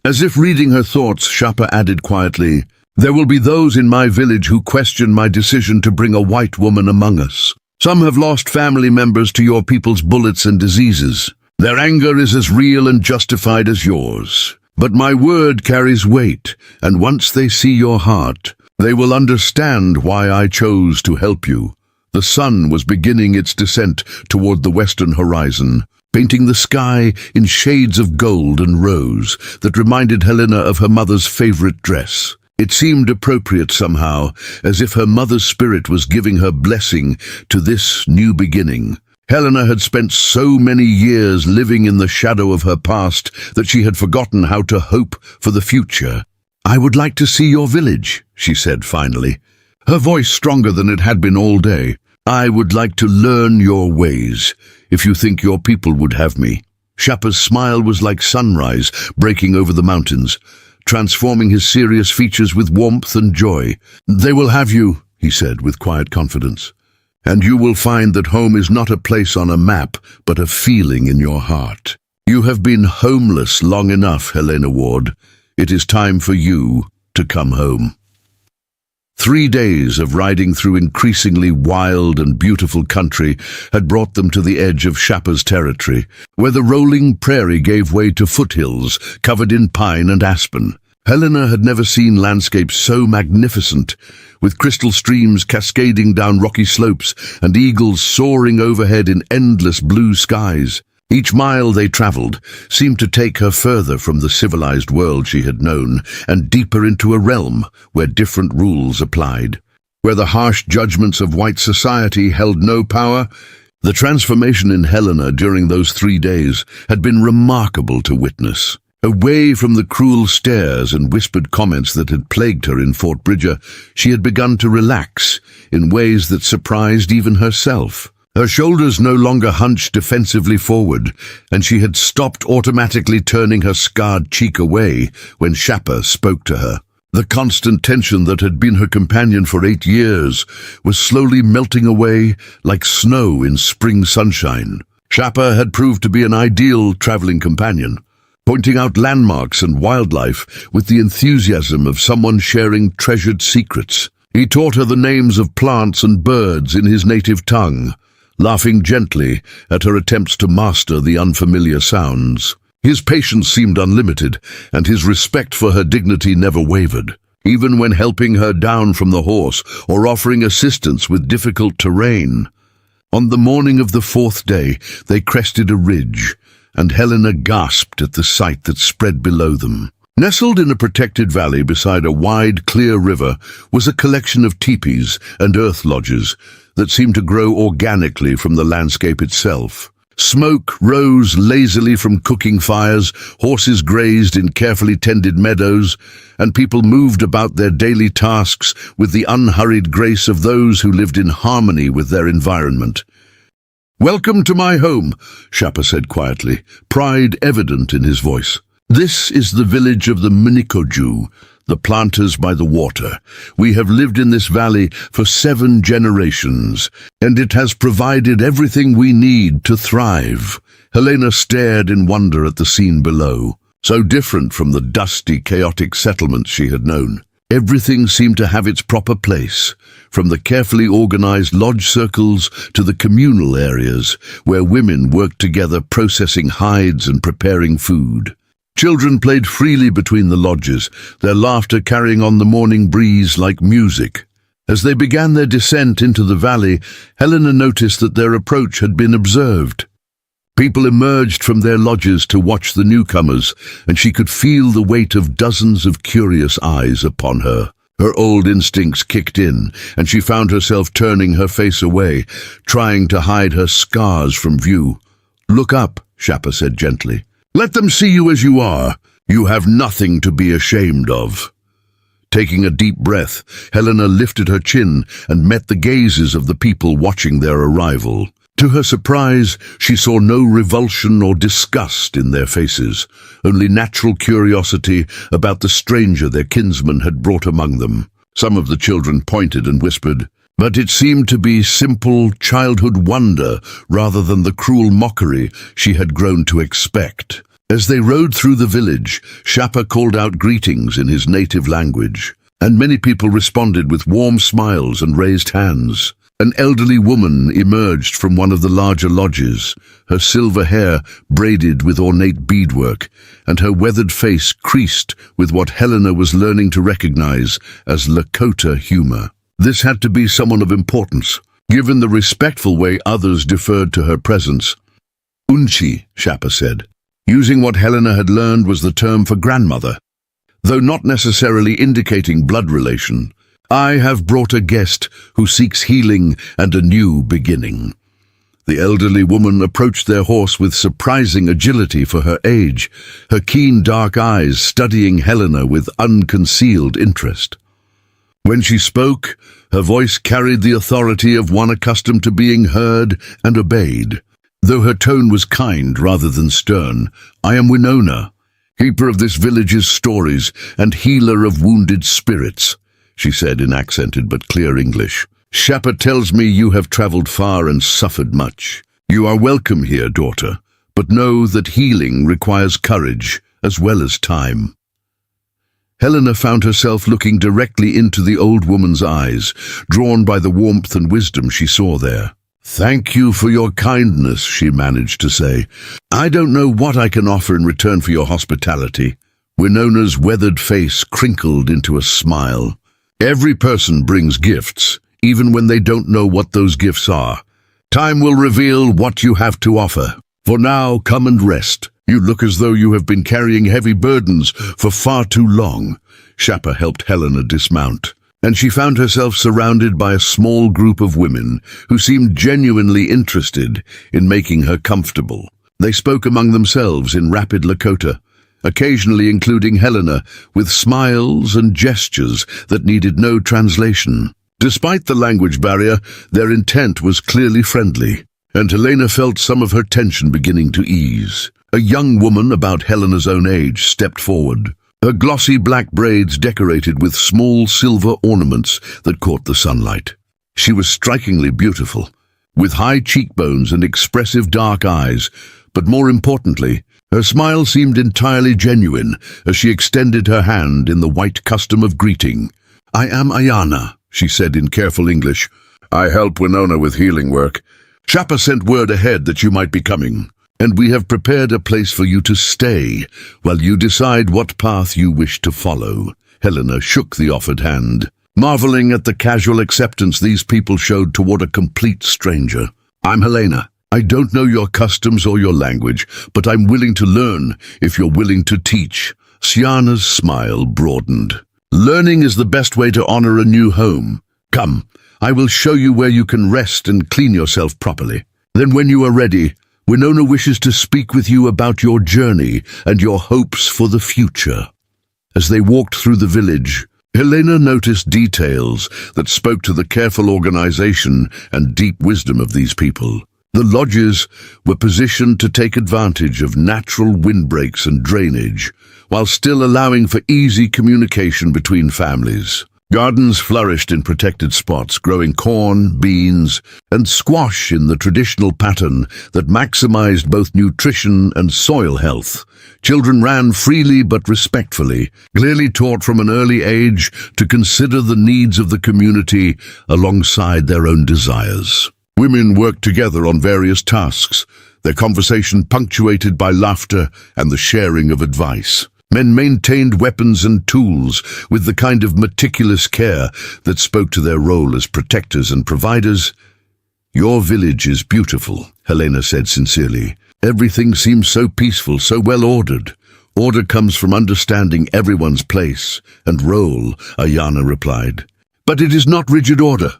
As if reading her thoughts, Shapa added quietly, "There will be those in my village who question my decision to bring a white woman among us. Some have lost family members to your people's bullets and diseases. Their anger is as real and justified as yours. But my word carries weight, and once they see your heart, They will understand why I chose to help you. The sun was beginning its descent toward the western horizon, painting the sky in shades of gold and rose that reminded Helena of her mother's favorite dress. It seemed appropriate somehow, as if her mother's spirit was giving her blessing to this new beginning. Helena had spent so many years living in the shadow of her past that she had forgotten how to hope for the future. "I would like to see your village," she said finally, her voice stronger than it had been all day. "I would like to learn your ways, if you think your people would have me." Shapa's smile was like sunrise breaking over the mountains, transforming his serious features with warmth and joy. "They will have you," he said with quiet confidence. "And you will find that home is not a place on a map, but a feeling in your heart. You have been homeless long enough, Helena Ward. It is time for you to come home." 3 days of riding through increasingly wild and beautiful country had brought them to the edge of Shapa's territory, where the rolling prairie gave way to foothills covered in pine and aspen. Helena had never seen landscapes so magnificent, with crystal streams cascading down rocky slopes and eagles soaring overhead in endless blue skies. Each mile they traveled seemed to take her further from the civilized world she had known and deeper into a realm where different rules applied. Where the harsh judgments of white society held no power, the transformation in Helena during those 3 days had been remarkable to witness. Away from the cruel stares and whispered comments that had plagued her in Fort Bridger, she had begun to relax in ways that surprised even herself. Her shoulders no longer hunched defensively forward, and she had stopped automatically turning her scarred cheek away when Shapa spoke to her. The constant tension that had been her companion for 8 years was slowly melting away like snow in spring sunshine. Shapa had proved to be an ideal traveling companion, pointing out landmarks and wildlife with the enthusiasm of someone sharing treasured secrets. He taught her the names of plants and birds in his native tongue, laughing gently at her attempts to master the unfamiliar sounds. His patience seemed unlimited, and his respect for her dignity never wavered. Even when helping her down from the horse or offering assistance with difficult terrain. On the morning of the 4th day, they crested a ridge, and Helena gasped at the sight that spread below them. Nestled in a protected valley beside a wide, clear river was a collection of teepees and earth lodges that seemed to grow organically from the landscape itself. Smoke rose lazily from cooking fires, horses grazed in carefully tended meadows, and people moved about their daily tasks with the unhurried grace of those who lived in harmony with their environment. "Welcome to my home," Shapa said quietly, pride evident in his voice. "This is the village of the Minikoju, the planters by the water. We have lived in this valley for 7 generations, and it has provided everything we need to thrive." Helena stared in wonder at the scene below, so different from the dusty, chaotic settlements she had known. Everything seemed to have its proper place, from the carefully organized lodge circles to the communal areas, where women worked together processing hides and preparing food. Children played freely between the lodges, their laughter carrying on the morning breeze like music. As they began their descent into the valley, Helena noticed that their approach had been observed. People emerged from their lodges to watch the newcomers, and she could feel the weight of dozens of curious eyes upon her. Her old instincts kicked in, and she found herself turning her face away, trying to hide her scars from view. "Look up," Shapa said gently. "Let them see you as you are. You have nothing to be ashamed of." Taking a deep breath, Helena lifted her chin and met the gazes of the people watching their arrival. To her surprise, she saw no revulsion or disgust in their faces, only natural curiosity about the stranger their kinsman had brought among them. Some of the children pointed and whispered, but it seemed to be simple childhood wonder rather than the cruel mockery she had grown to expect. As they rode through the village, Shapa called out greetings in his native language, and many people responded with warm smiles and raised hands. An elderly woman emerged from one of the larger lodges, her silver hair braided with ornate beadwork, and her weathered face creased with what Helena was learning to recognize as Lakota humor. This had to be someone of importance, given the respectful way others deferred to her presence. Unchi, Shapa said. Using what Helena had learned was the term for grandmother, though not necessarily indicating blood relation. I have brought a guest who seeks healing and a new beginning. The elderly woman approached their horse with surprising agility for her age, her keen dark eyes studying Helena with unconcealed interest. When she spoke, her voice carried the authority of one accustomed to being heard and obeyed. Though her tone was kind rather than stern, I am Winona, keeper of this village's stories and healer of wounded spirits, she said in accented but clear English. Shapa tells me you have traveled far and suffered much. You are welcome here, daughter, but know that healing requires courage as well as time. Helena found herself looking directly into the old woman's eyes, drawn by the warmth and wisdom she saw there. Thank you for your kindness, she managed to say. I don't know what I can offer in return for your hospitality. Winona's weathered face crinkled into a smile. Every person brings gifts, even when they don't know what those gifts are. Time will reveal what you have to offer. For now, come and rest. You look as though you have been carrying heavy burdens for far too long. Shapa helped Helena dismount, and she found herself surrounded by a small group of women who seemed genuinely interested in making her comfortable. They spoke among themselves in rapid Lakota, occasionally including Helena, with smiles and gestures that needed no translation. Despite the language barrier, their intent was clearly friendly, and Helena felt some of her tension beginning to ease. A young woman about Helena's own age stepped forward, her glossy black braids decorated with small silver ornaments that caught the sunlight. She was strikingly beautiful, with high cheekbones and expressive dark eyes, but more importantly, her smile seemed entirely genuine as she extended her hand in the white custom of greeting. I am Ayana, she said in careful English. I help Winona with healing work. Shapa sent word ahead that you might be coming, and we have prepared a place for you to stay while you decide what path you wish to follow. Helena shook the offered hand, marveling at the casual acceptance these people showed toward a complete stranger. I'm Helena. I don't know your customs or your language, but I'm willing to learn if you're willing to teach. Siana's smile broadened. Learning is the best way to honor a new home. Come, I will show you where you can rest and clean yourself properly. Then when you are ready, Winona wishes to speak with you about your journey and your hopes for the future. As they walked through the village, Helena noticed details that spoke to the careful organization and deep wisdom of these people. The lodges were positioned to take advantage of natural windbreaks and drainage, while still allowing for easy communication between families. Gardens flourished in protected spots, growing corn, beans, and squash in the traditional pattern that maximized both nutrition and soil health. Children ran freely but respectfully, clearly taught from an early age to consider the needs of the community alongside their own desires. Women worked together on various tasks, their conversation punctuated by laughter and the sharing of advice. Men maintained weapons and tools with the kind of meticulous care that spoke to their role as protectors and providers. Your village is beautiful, Helena said sincerely. Everything seems so peaceful, so well ordered. Order comes from understanding everyone's place and role, Ayana replied. But it is not rigid order.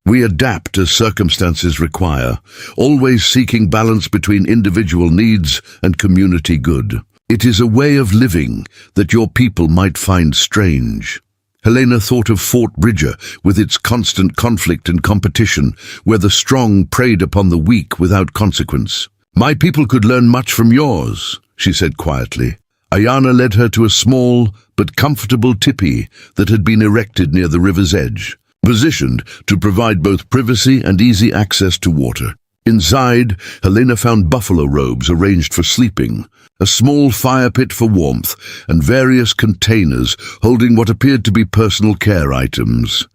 We adapt as circumstances require, always seeking balance between individual needs and community good. It is a way of living that your people might find strange. Helena thought of Fort Bridger with its constant conflict and competition, where the strong preyed upon the weak without consequence. My people could learn much from yours, she said quietly. Ayana led her to a small but comfortable tipi that had been erected near the river's edge, positioned to provide both privacy and easy access to water. Inside, Helena found buffalo robes arranged for sleeping, a small fire pit for warmth, and various containers holding what appeared to be personal care items.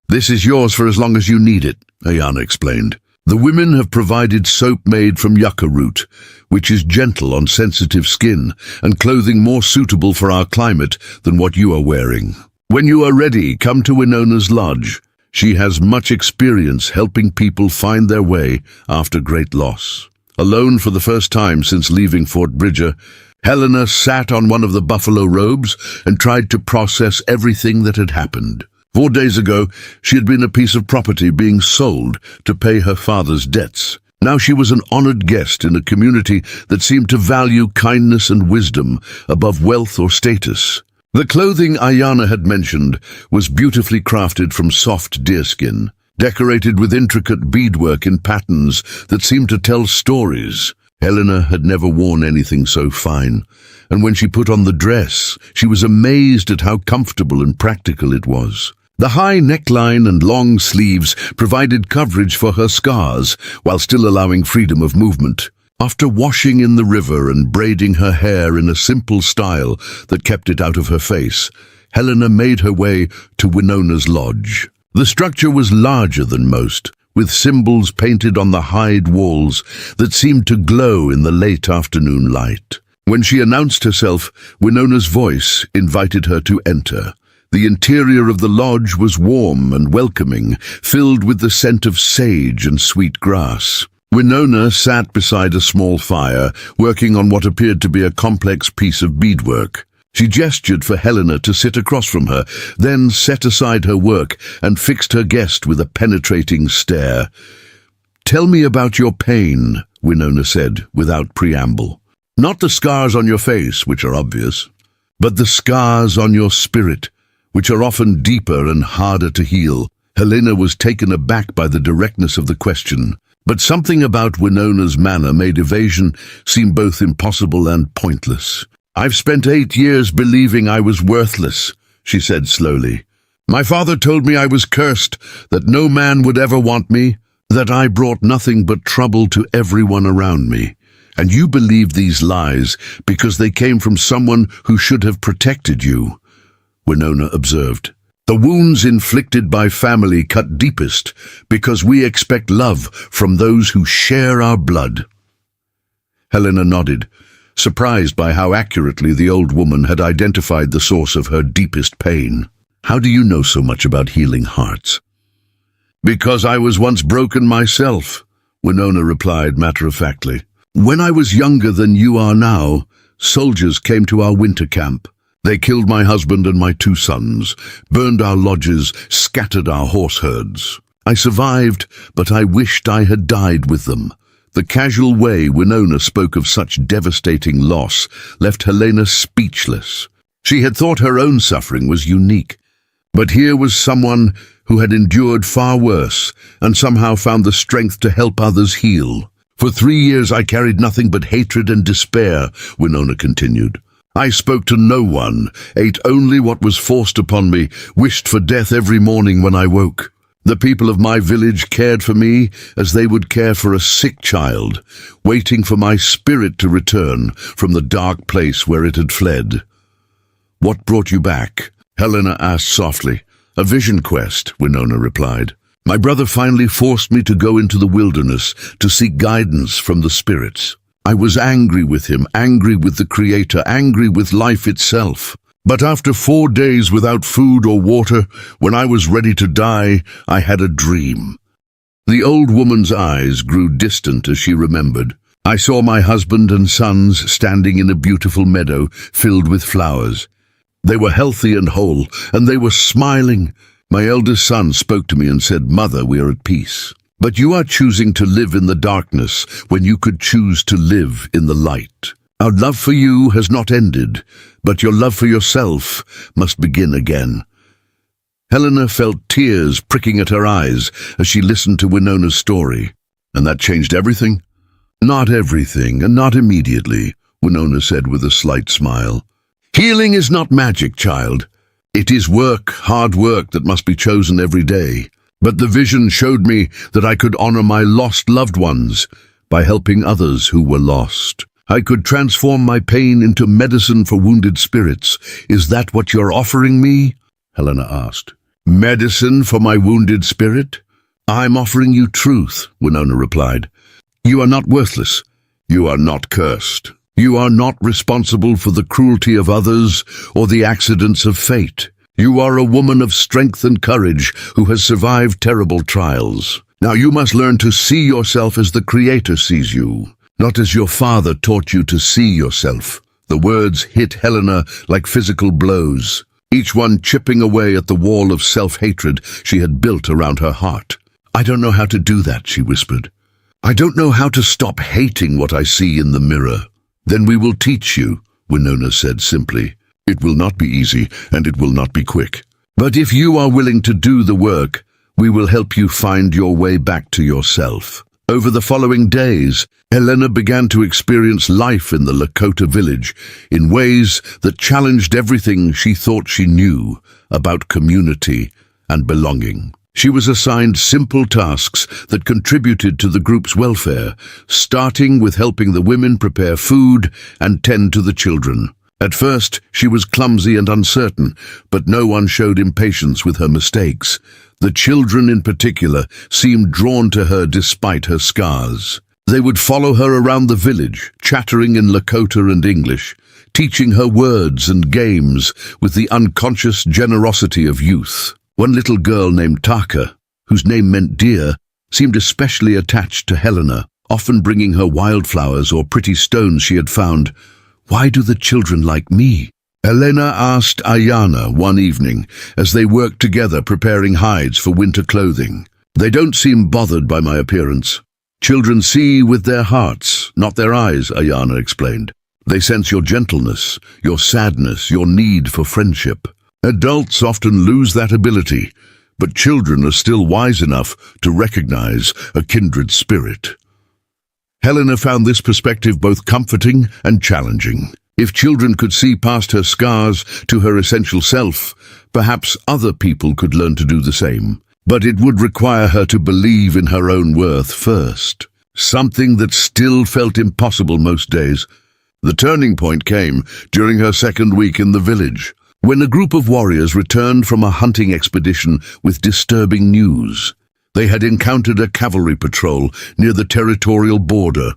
This is yours for as long as you need it, Ayana explained. The women have provided soap made from yucca root, which is gentle on sensitive skin, and clothing more suitable for our climate than what you are wearing. When you are ready, come to Winona's lodge. She has much experience helping people find their way after great loss. Alone for the first time since leaving Fort Bridger, Helena sat on one of the buffalo robes and tried to process everything that had happened. 4 days ago, she had been a piece of property being sold to pay her father's debts. Now she was an honored guest in a community that seemed to value kindness and wisdom above wealth or status. The clothing Ayana had mentioned was beautifully crafted from soft deerskin, decorated with intricate beadwork in patterns that seemed to tell stories. Helena had never worn anything so fine, and when she put on the dress, she was amazed at how comfortable and practical it was. The high neckline and long sleeves provided coverage for her scars, while still allowing freedom of movement. After washing in the river and braiding her hair in a simple style that kept it out of her face, Helena made her way to Winona's lodge. The structure was larger than most, with symbols painted on the hide walls that seemed to glow in the late afternoon light. When she announced herself, Winona's voice invited her to enter. The interior of the lodge was warm and welcoming, filled with the scent of sage and sweet grass. Winona sat beside a small fire, working on what appeared to be a complex piece of beadwork. She gestured for Helena to sit across from her, then set aside her work and fixed her guest with a penetrating stare. "Tell me about your pain," Winona said, without preamble. "Not the scars on your face, which are obvious, but the scars on your spirit, which are often deeper and harder to heal." Helena was taken aback by the directness of the question, but something about Winona's manner made evasion seem both impossible and pointless. "I've spent 8 years believing I was worthless," she said slowly. "My father told me I was cursed, that no man would ever want me, that I brought nothing but trouble to everyone around me. And you believed these lies because they came from someone who should have protected you," Winona observed. "The wounds inflicted by family cut deepest because we expect love from those who share our blood." Helena nodded, surprised by how accurately the old woman had identified the source of her deepest pain. "How do you know so much about healing hearts?" "Because I was once broken myself," Winona replied matter-of-factly. "When I was younger than you are now, soldiers came to our winter camp. They killed my husband and my 2 sons, burned our lodges, scattered our horse herds. I survived, but I wished I had died with them." The casual way Winona spoke of such devastating loss left Helena speechless. She had thought her own suffering was unique, but here was someone who had endured far worse and somehow found the strength to help others heal. "For 3 years I carried nothing but hatred and despair," Winona continued. "I spoke to no one, ate only what was forced upon me, wished for death every morning when I woke. The people of my village cared for me as they would care for a sick child, waiting for my spirit to return from the dark place where it had fled." "What brought you back?" Helena asked softly. "A vision quest," Winona replied. "My brother finally forced me to go into the wilderness to seek guidance from the spirits. I was angry with him, angry with the Creator, angry with life itself. But after 4 days without food or water, when I was ready to die, I had a dream." The old woman's eyes grew distant as she remembered. "I saw my husband and sons standing in a beautiful meadow filled with flowers. They were healthy and whole, and they were smiling. My eldest son spoke to me and said, 'Mother, we are at peace.' But you are choosing to live in the darkness when you could choose to live in the light. Our love for you has not ended, but your love for yourself must begin again." Helena felt tears pricking at her eyes as she listened to Winona's story. "And that changed everything?" "Not everything, and not immediately," Winona said with a slight smile. "Healing is not magic, child. It is work, hard work that must be chosen every day. But the vision showed me that I could honor my lost loved ones by helping others who were lost. I could transform my pain into medicine for wounded spirits. Is that what you're offering me?" Helena asked. "Medicine for my wounded spirit? I'm offering you truth, Winona replied. You are not worthless. You are not cursed. You are not responsible for the cruelty of others or the accidents of fate. You are a woman of strength and courage who has survived terrible trials. Now you must learn to see yourself as the Creator sees you, not as your father taught you to see yourself. The words hit Helena like physical blows, each one chipping away at the wall of self-hatred she had built around her heart. I don't know how to do that, she whispered. I don't know how to stop hating what I see in the mirror. Then we will teach you, Winona said simply. It will not be easy, and it will not be quick. But if you are willing to do the work, we will help you find your way back to yourself. Over the following days, Helena began to experience life in the Lakota village in ways that challenged everything she thought she knew about community and belonging. She was assigned simple tasks that contributed to the group's welfare, starting with helping the women prepare food and tend to the children. At first, she was clumsy and uncertain, but no one showed impatience with her mistakes. The children in particular seemed drawn to her despite her scars. They would follow her around the village, chattering in Lakota and English, teaching her words and games with the unconscious generosity of youth. One little girl named Taka, whose name meant deer, seemed especially attached to Helena, often bringing her wildflowers or pretty stones she had found. Why do the children like me? Helena asked Ayana one evening as they worked together preparing hides for winter clothing. They don't seem bothered by my appearance. Children see with their hearts, not their eyes, Ayana explained. They sense your gentleness, your sadness, your need for friendship. Adults often lose that ability, but children are still wise enough to recognize a kindred spirit. Helena found this perspective both comforting and challenging. If children could see past her scars to her essential self, perhaps other people could learn to do the same. But it would require her to believe in her own worth first, something that still felt impossible most days. The turning point came during her second week in the village, when a group of warriors returned from a hunting expedition with disturbing news. They had encountered a cavalry patrol near the territorial border,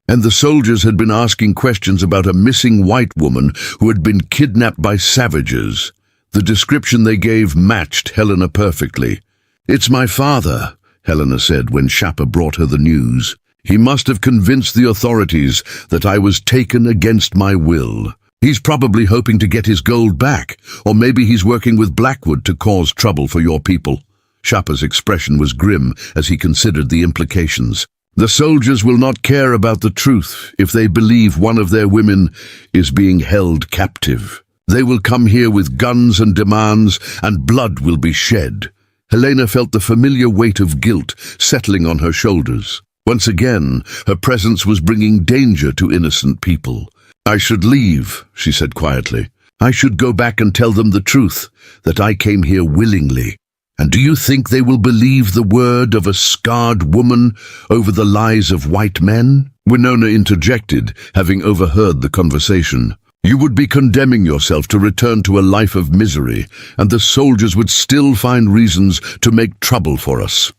and the soldiers had been asking questions about a missing white woman who had been kidnapped by savages. The description they gave matched Helena perfectly. "It's my father," Helena said when Shapa brought her the news. "He must have convinced the authorities that I was taken against my will. He's probably hoping to get his gold back, or maybe he's working with Blackwood to cause trouble for your people." Shapa's expression was grim as he considered the implications. "The soldiers will not care about the truth if they believe one of their women is being held captive. They will come here with guns and demands, and blood will be shed." Helena felt the familiar weight of guilt settling on her shoulders. Once again, her presence was bringing danger to innocent people. "I should leave," she said quietly. "I should go back and tell them the truth, that I came here willingly. And do you think they will believe the word of a scarred woman over the lies of white men?" Winona interjected, having overheard the conversation. "You would be condemning yourself to return to a life of misery, and the soldiers would still find reasons to make trouble for us."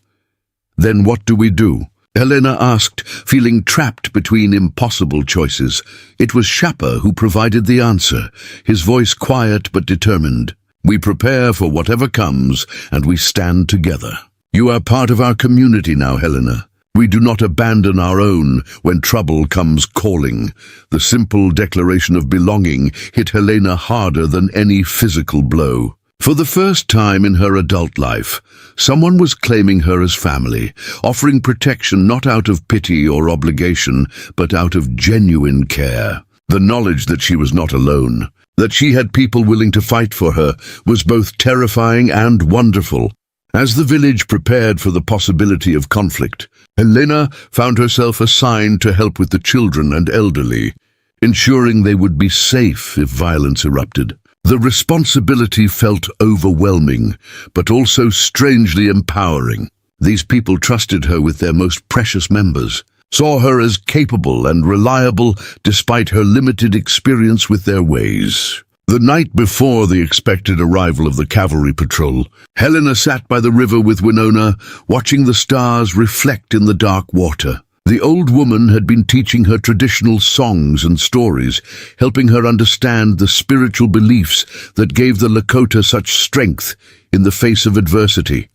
"Then what do we do?" Helena asked, feeling trapped between impossible choices. It was Shapa who provided the answer, his voice quiet but determined. "We prepare for whatever comes, and we stand together. You are part of our community now, Helena. We do not abandon our own when trouble comes calling." The simple declaration of belonging hit Helena harder than any physical blow. For the first time in her adult life, someone was claiming her as family, offering protection not out of pity or obligation, but out of genuine care. The knowledge that she was not alone, that she had people willing to fight for her, was both terrifying and wonderful. As the village prepared for the possibility of conflict, Helena found herself assigned to help with the children and elderly, ensuring they would be safe if violence erupted. The responsibility felt overwhelming, but also strangely empowering. These people trusted her with their most precious members, saw her as capable and reliable despite her limited experience with their ways. The night before the expected arrival of the cavalry patrol, Helena sat by the river with Winona, watching the stars reflect in the dark water. The old woman had been teaching her traditional songs and stories, helping her understand the spiritual beliefs that gave the Lakota such strength in the face of adversity.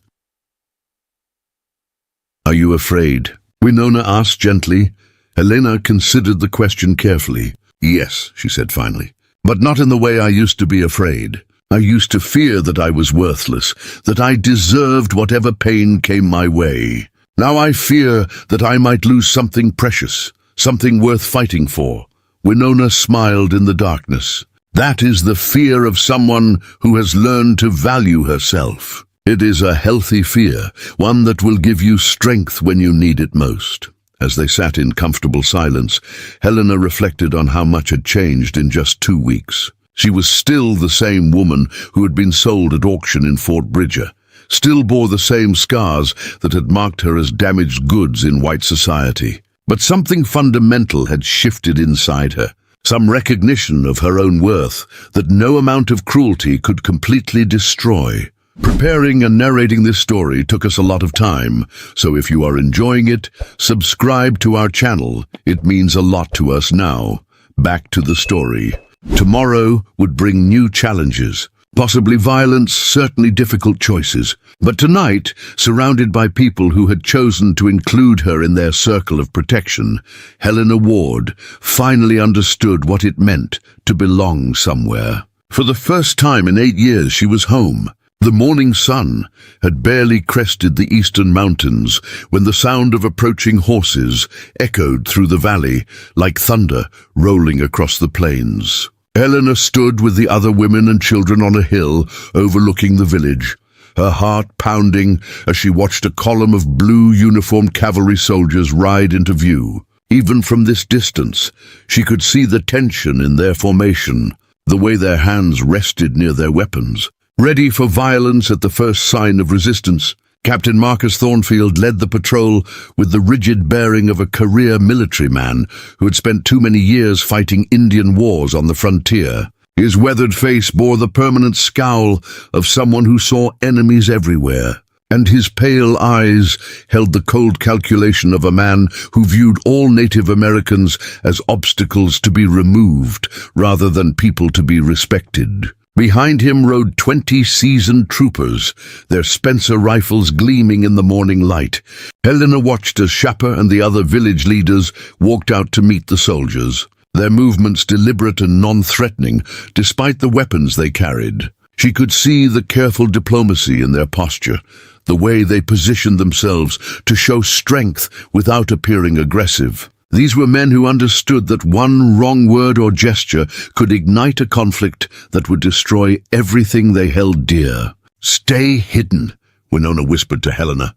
"Are you afraid?" Winona asked gently. Helena considered the question carefully. "Yes," she said finally, "but not in the way I used to be afraid. I used to fear that I was worthless, that I deserved whatever pain came my way. Now I fear that I might lose something precious, something worth fighting for." Winona smiled in the darkness. "That is the fear of someone who has learned to value herself. It is a healthy fear, one that will give you strength when you need it most." As they sat in comfortable silence, Helena reflected on how much had changed in just 2 weeks. She was still the same woman who had been sold at auction in Fort Bridger, still bore the same scars that had marked her as damaged goods in white society. But something fundamental had shifted inside her, some recognition of her own worth that no amount of cruelty could completely destroy. Preparing and narrating this story took us a lot of time, so if you are enjoying it, subscribe to our channel. It means a lot to us now. Back to the story. Tomorrow would bring new challenges. Possibly violence, certainly difficult choices. But tonight, surrounded by people who had chosen to include her in their circle of protection, Helena Ward finally understood what it meant to belong somewhere. For the first time in 8 years, she was home. The morning sun had barely crested the eastern mountains when the sound of approaching horses echoed through the valley like thunder rolling across the plains. Helena stood with the other women and children on a hill overlooking the village, her heart pounding as she watched a column of blue-uniformed cavalry soldiers ride into view. Even from this distance, she could see the tension in their formation, the way their hands rested near their weapons. Ready for violence at the first sign of resistance, Captain Marcus Thornfield led the patrol with the rigid bearing of a career military man who had spent too many years fighting Indian wars on the frontier. His weathered face bore the permanent scowl of someone who saw enemies everywhere, and his pale eyes held the cold calculation of a man who viewed all Native Americans as obstacles to be removed rather than people to be respected. Behind him rode 20 seasoned troopers, their Spencer rifles gleaming in the morning light. Helena watched as Shappa and the other village leaders walked out to meet the soldiers, their movements deliberate and non-threatening, despite the weapons they carried. She could see the careful diplomacy in their posture, the way they positioned themselves to show strength without appearing aggressive. These were men who understood that one wrong word or gesture could ignite a conflict that would destroy everything they held dear. "Stay hidden," Winona whispered to Helena,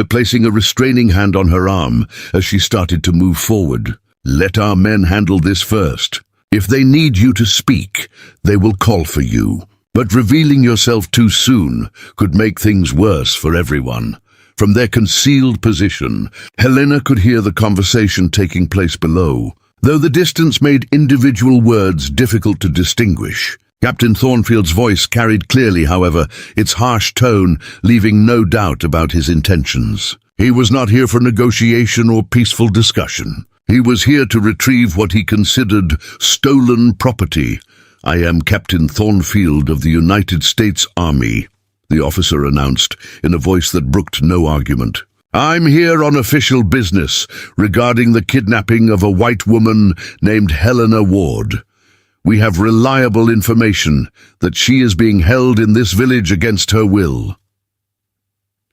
placing a restraining hand on her arm as she started to move forward. "Let our men handle this first. If they need you to speak, they will call for you. But revealing yourself too soon could make things worse for everyone." From their concealed position, Helena could hear the conversation taking place below, though the distance made individual words difficult to distinguish. Captain Thornfield's voice carried clearly, however, its harsh tone leaving no doubt about his intentions. He was not here for negotiation or peaceful discussion. He was here to retrieve what he considered stolen property. "I am Captain Thornfield of the United States Army," the officer announced in a voice that brooked no argument. "I'm here on official business regarding the kidnapping of a white woman named Helena Ward. We have reliable information that she is being held in this village against her will."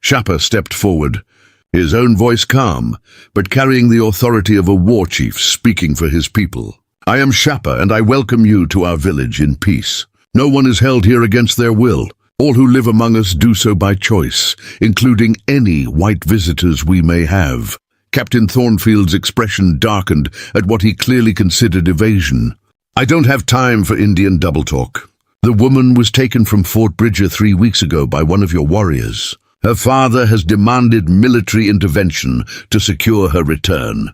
Shappa stepped forward, his own voice calm, but carrying the authority of a war chief speaking for his people. "I am Shappa, and I welcome you to our village in peace. No one is held here against their will. All who live among us do so by choice, including any white visitors we may have." Captain Thornfield's expression darkened at what he clearly considered evasion. "I don't have time for Indian double talk. The woman was taken from Fort Bridger 3 weeks ago by one of your warriors. Her father has demanded military intervention to secure her return."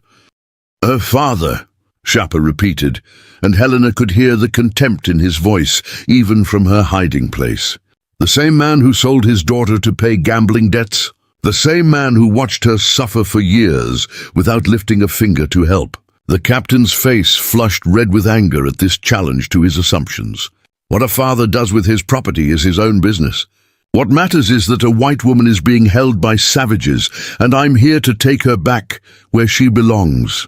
"Her father?" Shapa repeated, and Helena could hear the contempt in his voice, even from her hiding place. The same man who sold his daughter to pay gambling debts? The same man who watched her suffer for years without lifting a finger to help? The captain's face flushed red with anger at this challenge to his assumptions. What a father does with his property is his own business. What matters is that a white woman is being held by savages, and I'm here to take her back where she belongs.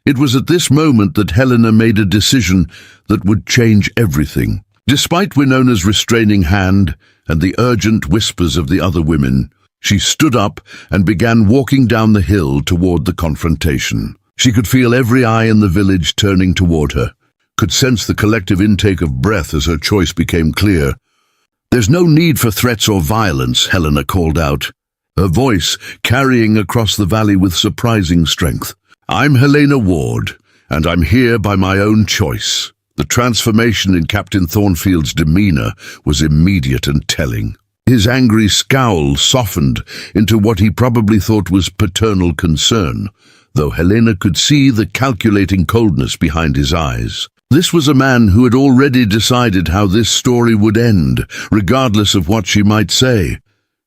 It was at this moment that Helena made a decision that would change everything. Despite Winona's restraining hand and the urgent whispers of the other women, she stood up and began walking down the hill toward the confrontation. She could feel every eye in the village turning toward her, could sense the collective intake of breath as her choice became clear. "There's no need for threats or violence," Helena called out, her voice carrying across the valley with surprising strength. "I'm Helena Ward, and I'm here by my own choice." The transformation in Captain Thornfield's demeanor was immediate and telling. His angry scowl softened into what he probably thought was paternal concern, though Helena could see the calculating coldness behind his eyes. This was a man who had already decided how this story would end, regardless of what she might say.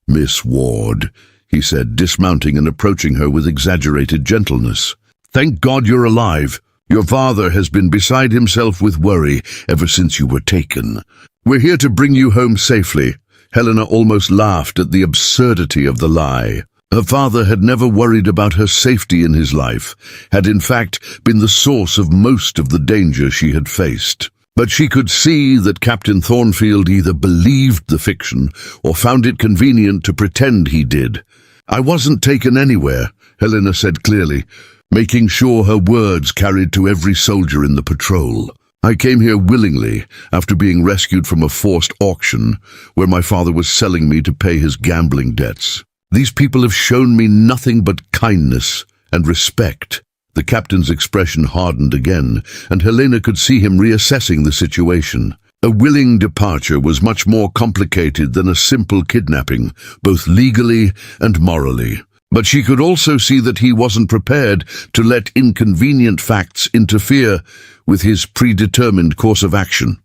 "Miss Ward," he said, dismounting and approaching her with exaggerated gentleness. "Thank God you're alive. Your father has been beside himself with worry ever since you were taken. We're here to bring you home safely." Helena almost laughed at the absurdity of the lie. Her father had never worried about her safety in his life, had in fact been the source of most of the danger she had faced. But she could see that Captain Thornfield either believed the fiction or found it convenient to pretend he did. "I wasn't taken anywhere," Helena said clearly, making sure her words carried to every soldier in the patrol. "I came here willingly after being rescued from a forced auction where my father was selling me to pay his gambling debts. These people have shown me nothing but kindness and respect." The captain's expression hardened again, and Helena could see him reassessing the situation. A willing departure was much more complicated than a simple kidnapping, both legally and morally. But she could also see that he wasn't prepared to let inconvenient facts interfere with his predetermined course of action.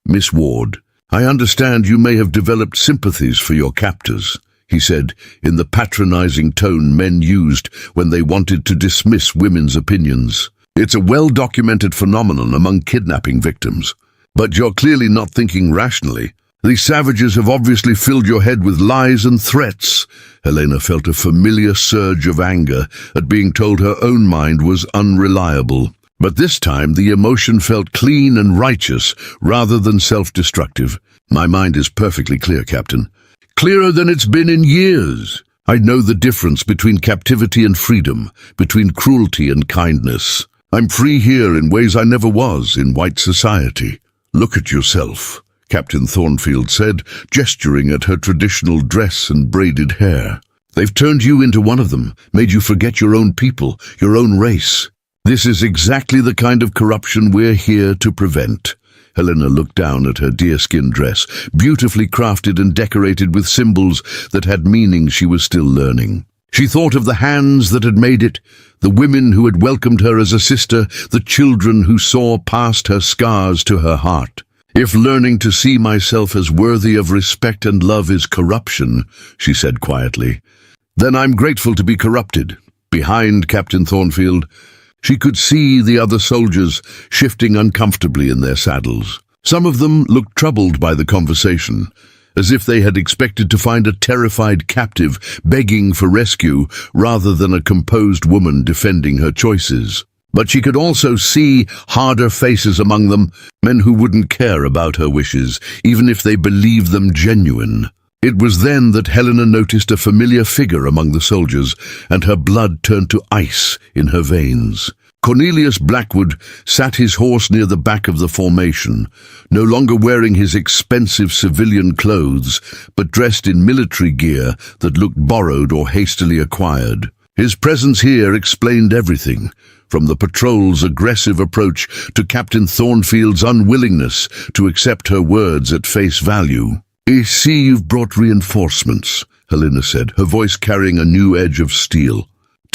"Miss Ward, I understand you may have developed sympathies for your captors," he said, in the patronizing tone men used when they wanted to dismiss women's opinions. "It's a well-documented phenomenon among kidnapping victims. But you're clearly not thinking rationally. These savages have obviously filled your head with lies and threats." Helena felt a familiar surge of anger at being told her own mind was unreliable. But this time the emotion felt clean and righteous rather than self-destructive. "My mind is perfectly clear, Captain. Clearer than it's been in years. I know the difference between captivity and freedom, between cruelty and kindness. I'm free here in ways I never was in white society. Look at yourself," Captain Thornfield said, gesturing at her traditional dress and braided hair. "They've turned you into one of them, made you forget your own people, your own race. This is exactly the kind of corruption we're here to prevent." Helena looked down at her deerskin dress, beautifully crafted and decorated with symbols that had meaning she was still learning. She thought of the hands that had made it, the women who had welcomed her as a sister, the children who saw past her scars to her heart. "If learning to see myself as worthy of respect and love is corruption," she said quietly, "then I'm grateful to be corrupted." Behind Captain Thornfield, she could see the other soldiers shifting uncomfortably in their saddles. Some of them looked troubled by the conversation, as if they had expected to find a terrified captive begging for rescue rather than a composed woman defending her choices. But she could also see harder faces among them, men who wouldn't care about her wishes, even if they believed them genuine. It was then that Helena noticed a familiar figure among the soldiers, and her blood turned to ice in her veins. Cornelius Blackwood sat his horse near the back of the formation, no longer wearing his expensive civilian clothes, but dressed in military gear that looked borrowed or hastily acquired. His presence here explained everything, from the patrol's aggressive approach to Captain Thornfield's unwillingness to accept her words at face value. "I see you've brought reinforcements," Helena said, her voice carrying a new edge of steel.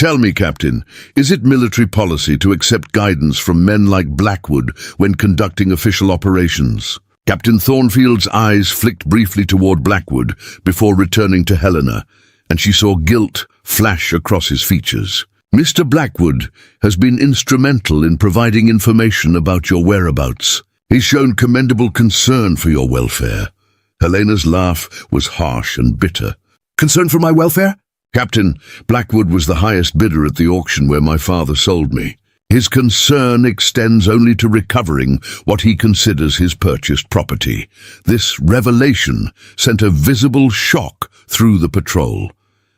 Tell me, Captain, is it military policy to accept guidance from men like Blackwood when conducting official operations? Captain Thornfield's eyes flicked briefly toward Blackwood before returning to Helena, and she saw guilt flash across his features. Mr. Blackwood has been instrumental in providing information about your whereabouts. He's shown commendable concern for your welfare. Helena's laugh was harsh and bitter. Concern for my welfare? Captain, Blackwood was the highest bidder at the auction where my father sold me. His concern extends only to recovering what he considers his purchased property. This revelation sent a visible shock through the patrol,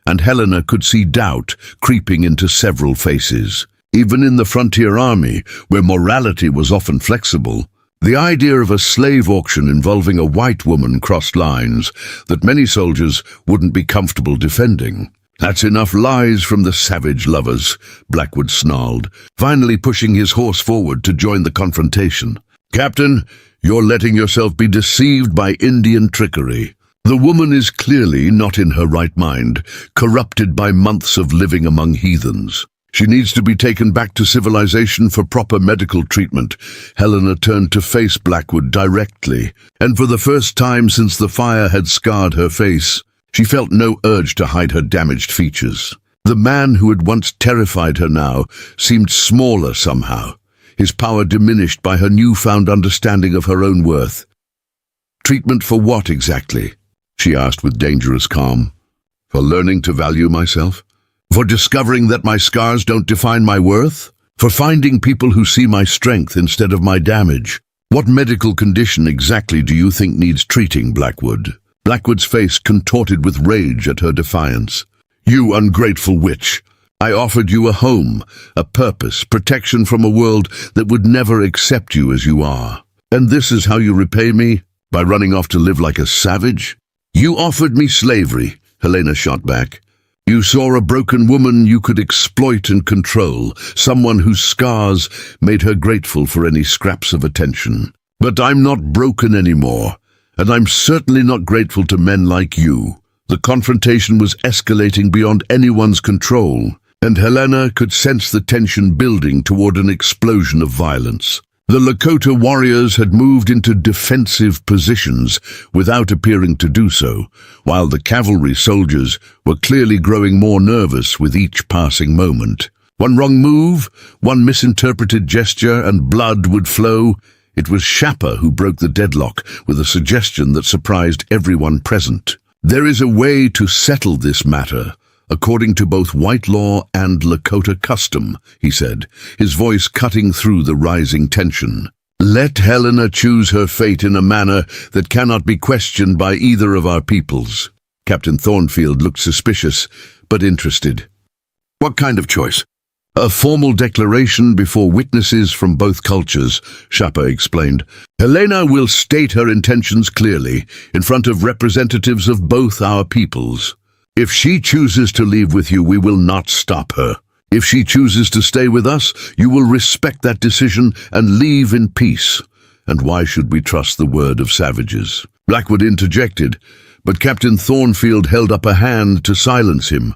and Helena could see doubt creeping into several faces. Even in the frontier army, where morality was often flexible, the idea of a slave auction involving a white woman crossed lines that many soldiers wouldn't be comfortable defending. That's enough lies from the savage lovers, Blackwood snarled, finally pushing his horse forward to join the confrontation. Captain, you're letting yourself be deceived by Indian trickery. The woman is clearly not in her right mind, corrupted by months of living among heathens. She needs to be taken back to civilization for proper medical treatment. Helena turned to face Blackwood directly, and for the first time since the fire had scarred her face, she felt no urge to hide her damaged features. The man who had once terrified her now seemed smaller somehow, his power diminished by her newfound understanding of her own worth. Treatment for what exactly? She asked with dangerous calm. For learning to value myself? For discovering that my scars don't define my worth? For finding people who see my strength instead of my damage? What medical condition exactly do you think needs treating, Blackwood? Blackwood's face contorted with rage at her defiance. You ungrateful witch! I offered you a home, a purpose, protection from a world that would never accept you as you are. And this is how you repay me? By running off to live like a savage? You offered me slavery, Helena shot back. You saw a broken woman you could exploit and control, someone whose scars made her grateful for any scraps of attention. But I'm not broken anymore. And I'm certainly not grateful to men like you. The confrontation was escalating beyond anyone's control, and Helena could sense the tension building toward an explosion of violence. The Lakota warriors had moved into defensive positions without appearing to do so, while the cavalry soldiers were clearly growing more nervous with each passing moment. One wrong move, one misinterpreted gesture, and blood would flow. It was Shappa who broke the deadlock with a suggestion that surprised everyone present. There is a way to settle this matter, according to both white law and Lakota custom, he said, his voice cutting through the rising tension. Let Helena choose her fate in a manner that cannot be questioned by either of our peoples. Captain Thornfield looked suspicious, but interested. What kind of choice? A formal declaration before witnesses from both cultures, Shappa explained. Helena will state her intentions clearly in front of representatives of both our peoples. If she chooses to leave with you, we will not stop her. If she chooses to stay with us, you will respect that decision and leave in peace. And why should we trust the word of savages? Blackwood interjected, but Captain Thornfield held up a hand to silence him.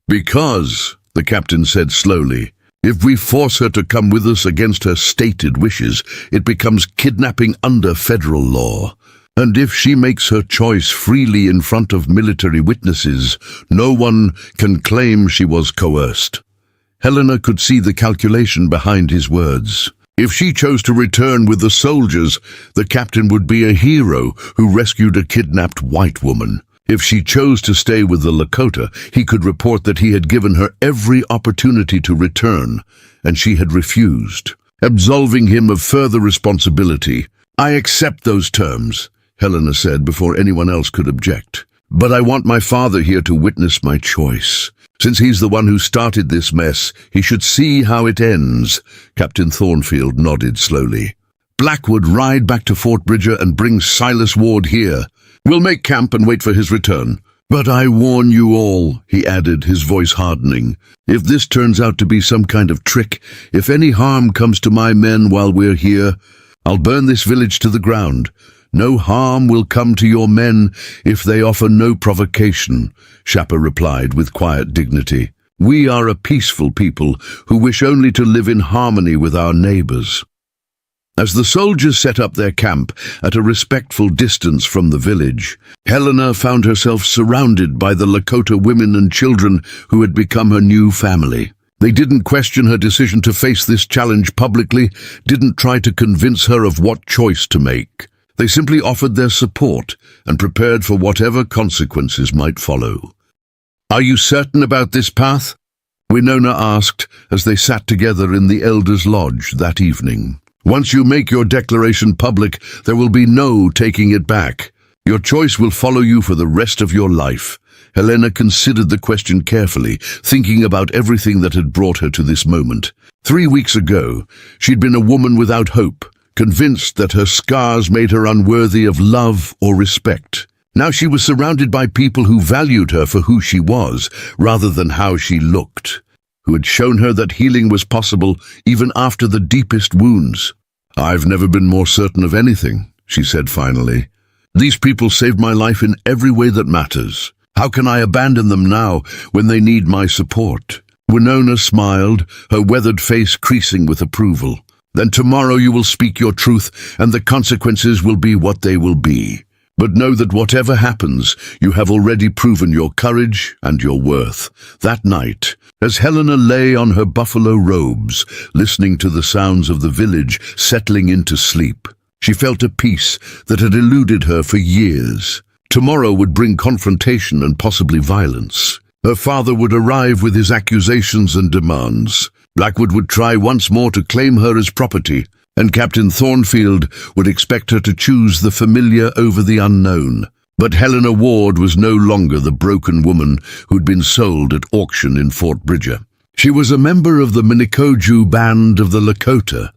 Because, the captain said slowly, if we force her to come with us against her stated wishes, it becomes kidnapping under federal law. And if she makes her choice freely in front of military witnesses, no one can claim she was coerced. Helena could see the calculation behind his words. If she chose to return with the soldiers, the captain would be a hero who rescued a kidnapped white woman. If she chose to stay with the Lakota, he could report that he had given her every opportunity to return, and she had refused, absolving him of further responsibility. I accept those terms, Helena said before anyone else could object. But I want my father here to witness my choice. Since he's the one who started this mess, he should see how it ends. Captain Thornfield nodded slowly. Blackwood, ride back to Fort Bridger and bring Silas Ward here. We'll make camp and wait for his return. But I warn you all, he added, his voice hardening, if this turns out to be some kind of trick, if any harm comes to my men while we're here, I'll burn this village to the ground. No harm will come to your men if they offer no provocation, Shappa replied with quiet dignity. We are a peaceful people who wish only to live in harmony with our neighbors." As the soldiers set up their camp at a respectful distance from the village, Helena found herself surrounded by the Lakota women and children who had become her new family. They didn't question her decision to face this challenge publicly, didn't try to convince her of what choice to make. They simply offered their support and prepared for whatever consequences might follow. "Are you certain about this path?" Winona asked as they sat together in the Elders' Lodge that evening. "Once you make your declaration public, there will be no taking it back. Your choice will follow you for the rest of your life." Helena considered the question carefully, thinking about everything that had brought her to this moment. 3 weeks ago, she'd been a woman without hope, convinced that her scars made her unworthy of love or respect. Now she was surrounded by people who valued her for who she was, rather than how she looked, who had shown her that healing was possible even after the deepest wounds. "I've never been more certain of anything," she said finally. "These people saved my life in every way that matters. How can I abandon them now when they need my support?" Winona smiled, her weathered face creasing with approval. "Then tomorrow you will speak your truth, and the consequences will be what they will be. But know that whatever happens, you have already proven your courage and your worth." That night, as Helena lay on her buffalo robes, listening to the sounds of the village settling into sleep, she felt a peace that had eluded her for years. Tomorrow would bring confrontation and possibly violence. Her father would arrive with his accusations and demands. Blackwood would try once more to claim her as property, and Captain Thornfield would expect her to choose the familiar over the unknown. But Helena Ward was no longer the broken woman who'd been sold at auction in Fort Bridger. She was a member of the Minikoju band of the Lakota,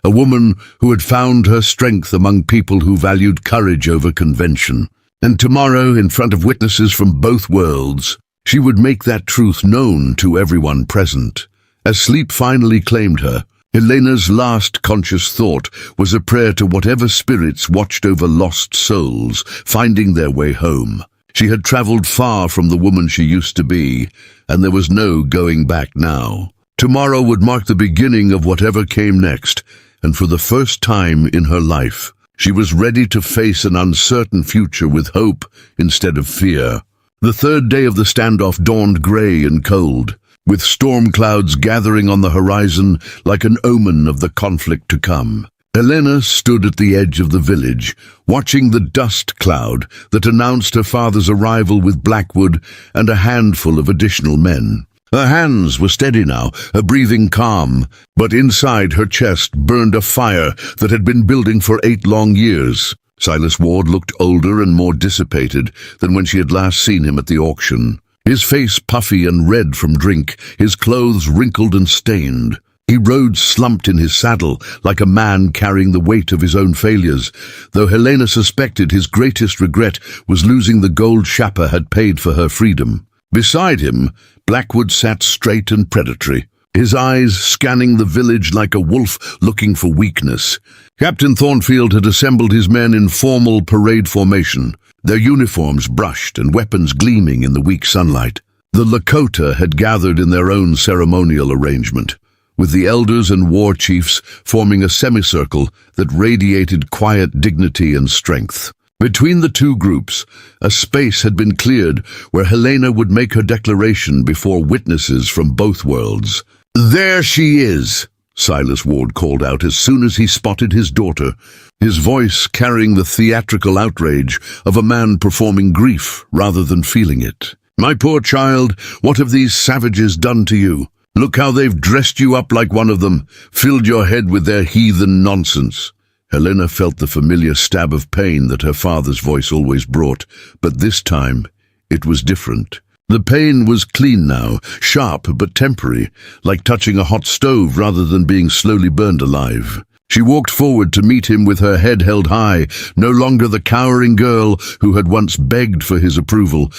a woman who had found her strength among people who valued courage over convention. And tomorrow, in front of witnesses from both worlds, she would make that truth known to everyone present. As sleep finally claimed her, Helena's last conscious thought was a prayer to whatever spirits watched over lost souls, finding their way home. She had traveled far from the woman she used to be, and there was no going back now. Tomorrow would mark the beginning of whatever came next, and for the first time in her life, she was ready to face an uncertain future with hope instead of fear. The third day of the standoff dawned gray and cold, with storm clouds gathering on the horizon like an omen of the conflict to come. Helena stood at the edge of the village, watching the dust cloud that announced her father's arrival with Blackwood and a handful of additional men. Her hands were steady now, her breathing calm, but inside her chest burned a fire that had been building for 8 long years. Silas Ward looked older and more dissipated than when she had last seen him at the auction. His face puffy and red from drink, his clothes wrinkled and stained. He rode slumped in his saddle, like a man carrying the weight of his own failures, though Helena suspected his greatest regret was losing the gold Shappa had paid for her freedom. Beside him, Blackwood sat straight and predatory, his eyes scanning the village like a wolf looking for weakness. Captain Thornfield had assembled his men in formal parade formation, their uniforms brushed and weapons gleaming in the weak sunlight. The Lakota had gathered in their own ceremonial arrangement, with the elders and war chiefs forming a semicircle that radiated quiet dignity and strength. Between the two groups, a space had been cleared where Helena would make her declaration before witnesses from both worlds. "There she is," Silas Ward called out as soon as he spotted his daughter, his voice carrying the theatrical outrage of a man performing grief rather than feeling it. "My poor child, what have these savages done to you? Look how they've dressed you up like one of them, filled your head with their heathen nonsense." Helena felt the familiar stab of pain that her father's voice always brought, but this time it was different. The pain was clean now, sharp but temporary, like touching a hot stove rather than being slowly burned alive. She walked forward to meet him with her head held high, no longer the cowering girl who had once begged for his approval.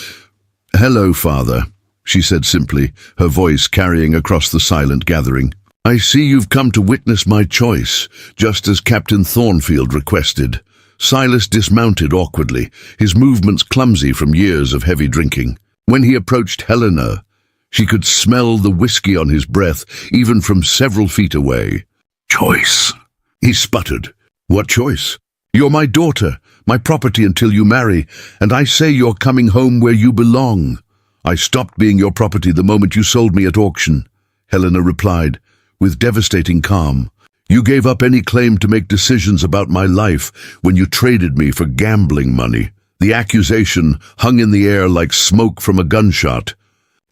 "Hello, Father," she said simply, her voice carrying across the silent gathering. "I see you've come to witness my choice, just as Captain Thornfield requested." Silas dismounted awkwardly, his movements clumsy from years of heavy drinking. When he approached Helena, She could smell the whiskey on his breath, even from several feet away. "Choice," he sputtered. "What choice? You're my daughter, my property until you marry, and I say you're coming home where you belong." "I stopped being your property the moment you sold me at auction," Helena replied, with devastating calm. "You gave up any claim to make decisions about my life when you traded me for gambling money." The accusation hung in the air like smoke from a gunshot,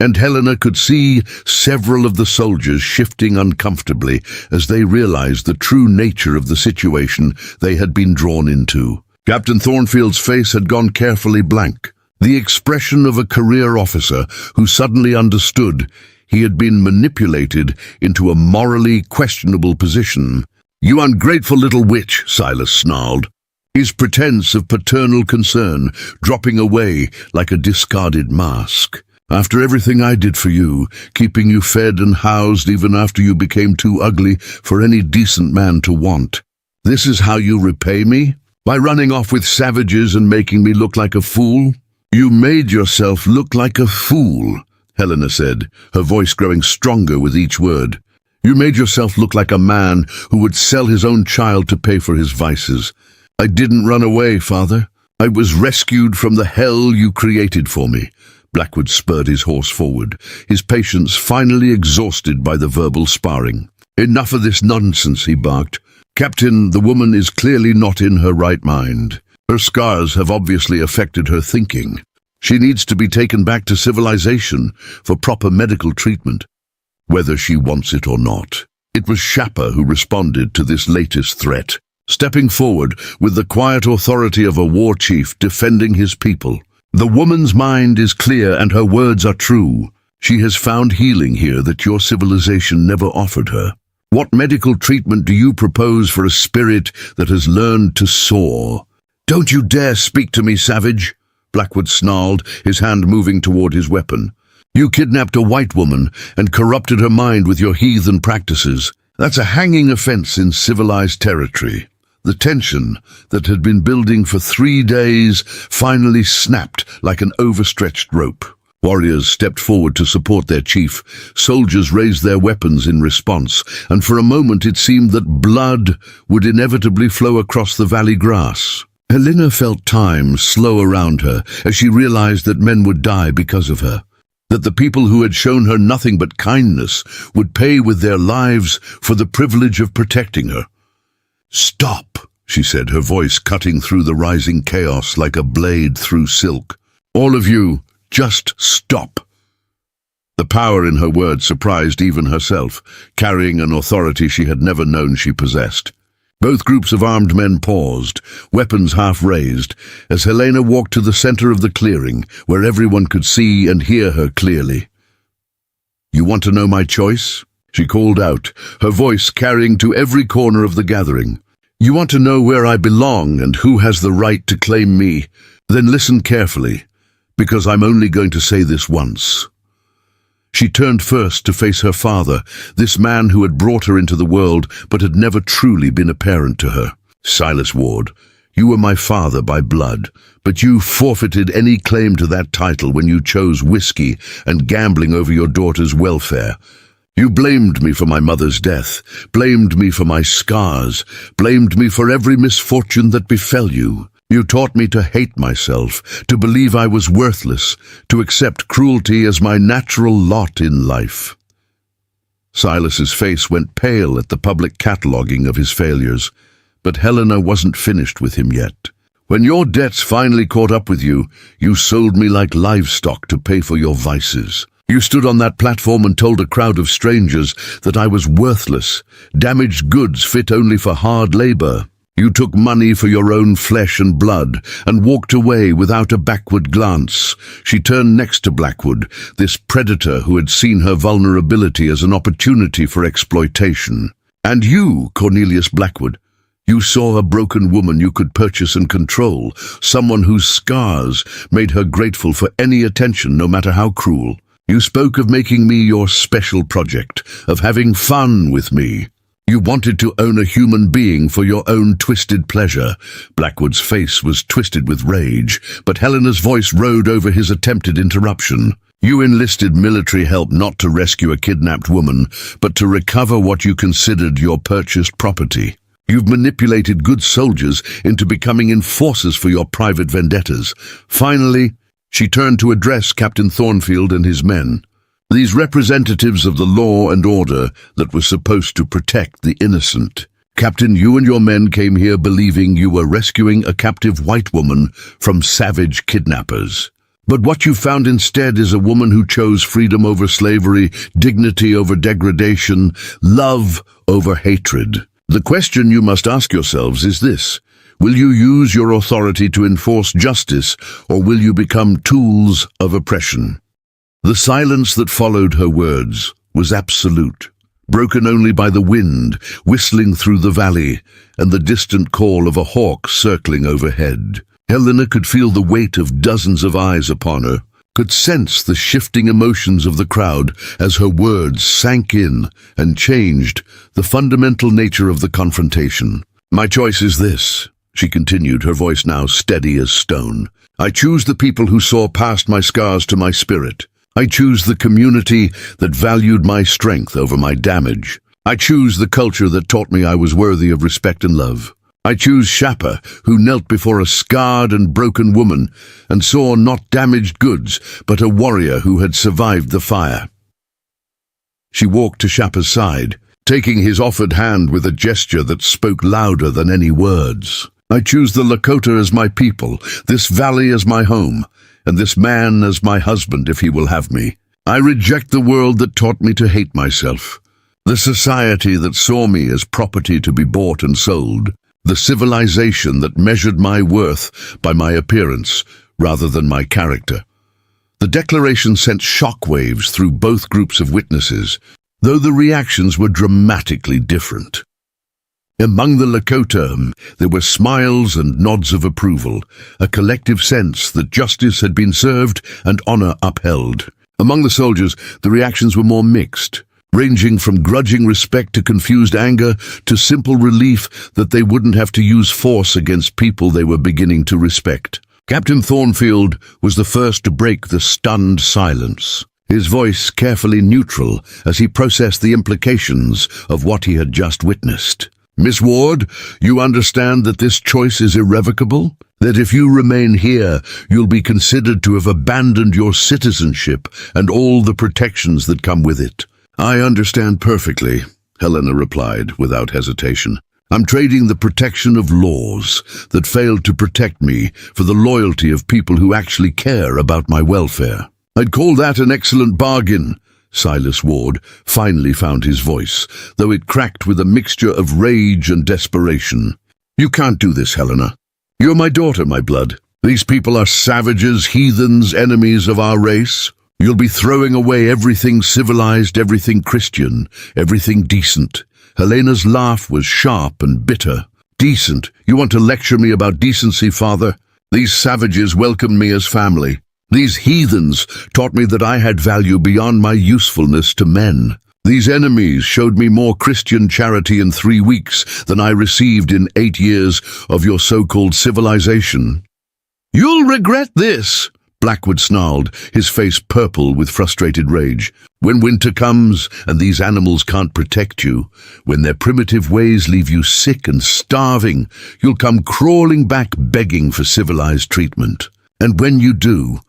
and Helena could see several of the soldiers shifting uncomfortably as they realized the true nature of the situation they had been drawn into. Captain Thornfield's face had gone carefully blank, the expression of a career officer who suddenly understood he had been manipulated into a morally questionable position. "You ungrateful little witch," Silas snarled, his pretense of paternal concern dropping away like a discarded mask. "After everything I did for you, keeping you fed and housed even after you became too ugly for any decent man to want, this is how you repay me? By running off with savages and making me look like a fool?" "You made yourself look like a fool," Helena said, her voice growing stronger with each word. "You made yourself look like a man who would sell his own child to pay for his vices. I didn't run away, Father. I was rescued from the hell you created for me." Blackwood spurred his horse forward, his patience finally exhausted by the verbal sparring. "Enough of this nonsense," he barked. "Captain, the woman is clearly not in her right mind. Her scars have obviously affected her thinking. She needs to be taken back to civilization for proper medical treatment, whether she wants it or not." It was Shappa who responded to this latest threat, stepping forward with the quiet authority of a war chief defending his people. "The woman's mind is clear and her words are true. She has found healing here that your civilization never offered her. What medical treatment do you propose for a spirit that has learned to soar?" "Don't you dare speak to me, savage!" Blackwood snarled, his hand moving toward his weapon. "You kidnapped a white woman and corrupted her mind with your heathen practices. That's a hanging offense in civilized territory." The tension that had been building for 3 days finally snapped like an overstretched rope. Warriors stepped forward to support their chief. Soldiers raised their weapons in response, and for a moment it seemed that blood would inevitably flow across the valley grass. Helena felt time slow around her as she realized that men would die because of her, that the people who had shown her nothing but kindness would pay with their lives for the privilege of protecting her. "Stop," she said, her voice cutting through the rising chaos like a blade through silk. "All of you, just stop." The power in her words surprised even herself, carrying an authority she had never known she possessed. Both groups of armed men paused, weapons half raised, as Helena walked to the center of the clearing, where everyone could see and hear her clearly. "You want to know my choice?" she called out, her voice carrying to every corner of the gathering. "You want to know where I belong and who has the right to claim me? Then listen carefully, because I'm only going to say this once." She turned first to face her father, this man who had brought her into the world but had never truly been a parent to her. "Silas Ward, you were my father by blood, but you forfeited any claim to that title when you chose whiskey and gambling over your daughter's welfare. You blamed me for my mother's death, blamed me for my scars, blamed me for every misfortune that befell you. You taught me to hate myself, to believe I was worthless, to accept cruelty as my natural lot in life." Silas's face went pale at the public cataloguing of his failures, but Helena wasn't finished with him yet. "When your debts finally caught up with you, you sold me like livestock to pay for your vices. You stood on that platform and told a crowd of strangers that I was worthless, damaged goods fit only for hard labor. You took money for your own flesh and blood and walked away without a backward glance." She turned next to Blackwood, this predator who had seen her vulnerability as an opportunity for exploitation. "And you, Cornelius Blackwood, you saw a broken woman you could purchase and control, someone whose scars made her grateful for any attention, no matter how cruel. You spoke of making me your special project, of having fun with me. You wanted to own a human being for your own twisted pleasure." Blackwood's face was twisted with rage, but Helena's voice rode over his attempted interruption. You enlisted military help not to rescue a kidnapped woman, but to recover what you considered your purchased property. You've manipulated good soldiers into becoming enforcers for your private vendettas. Finally, she turned to address Captain Thornfield and his men. These representatives of the law and order that were supposed to protect the innocent. Captain, you and your men came here believing you were rescuing a captive white woman from savage kidnappers. But what you found instead is a woman who chose freedom over slavery, dignity over degradation, love over hatred. The question you must ask yourselves is this: will you use your authority to enforce justice, or will you become tools of oppression? The silence that followed her words was absolute, broken only by the wind whistling through the valley and the distant call of a hawk circling overhead. Helena could feel the weight of dozens of eyes upon her, could sense the shifting emotions of the crowd as her words sank in and changed the fundamental nature of the confrontation. "My choice is this," she continued, her voice now steady as stone. "I choose the people who saw past my scars to my spirit. I choose the community that valued my strength over my damage. I choose the culture that taught me I was worthy of respect and love. I choose Shapa, who knelt before a scarred and broken woman and saw not damaged goods, but a warrior who had survived the fire." She walked to Shapa's side, taking his offered hand with a gesture that spoke louder than any words. "I choose the Lakota as my people, this valley as my home, and this man as my husband if he will have me. I reject the world that taught me to hate myself, the society that saw me as property to be bought and sold, the civilization that measured my worth by my appearance rather than my character." The declaration sent shockwaves through both groups of witnesses, though the reactions were dramatically different. Among the Lakota, there were smiles and nods of approval, a collective sense that justice had been served and honor upheld. Among the soldiers, the reactions were more mixed, ranging from grudging respect to confused anger to simple relief that they wouldn't have to use force against people they were beginning to respect. Captain Thornfield was the first to break the stunned silence, his voice carefully neutral as he processed the implications of what he had just witnessed. "Miss Ward, you understand that this choice is irrevocable? That if you remain here, you'll be considered to have abandoned your citizenship and all the protections that come with it." "I understand perfectly," Helena replied without hesitation. "I'm trading the protection of laws that failed to protect me for the loyalty of people who actually care about my welfare." "I'd call that an excellent bargain." Silas Ward finally found his voice, though it cracked with a mixture of rage and desperation. "You can't do this, Helena. You're my daughter, my blood. These people are savages, heathens, enemies of our race. You'll be throwing away everything civilized, everything Christian, everything decent." Helena's laugh was sharp and bitter. "Decent? You want to lecture me about decency, father? These savages welcomed me as family. These heathens taught me that I had value beyond my usefulness to men. These enemies showed me more Christian charity in 3 weeks than I received in 8 years of your so-called civilization." "You'll regret this," Blackwood snarled, his face purple with frustrated rage. "When winter comes and these animals can't protect you, when their primitive ways leave you sick and starving, you'll come crawling back begging for civilized treatment. And when you do,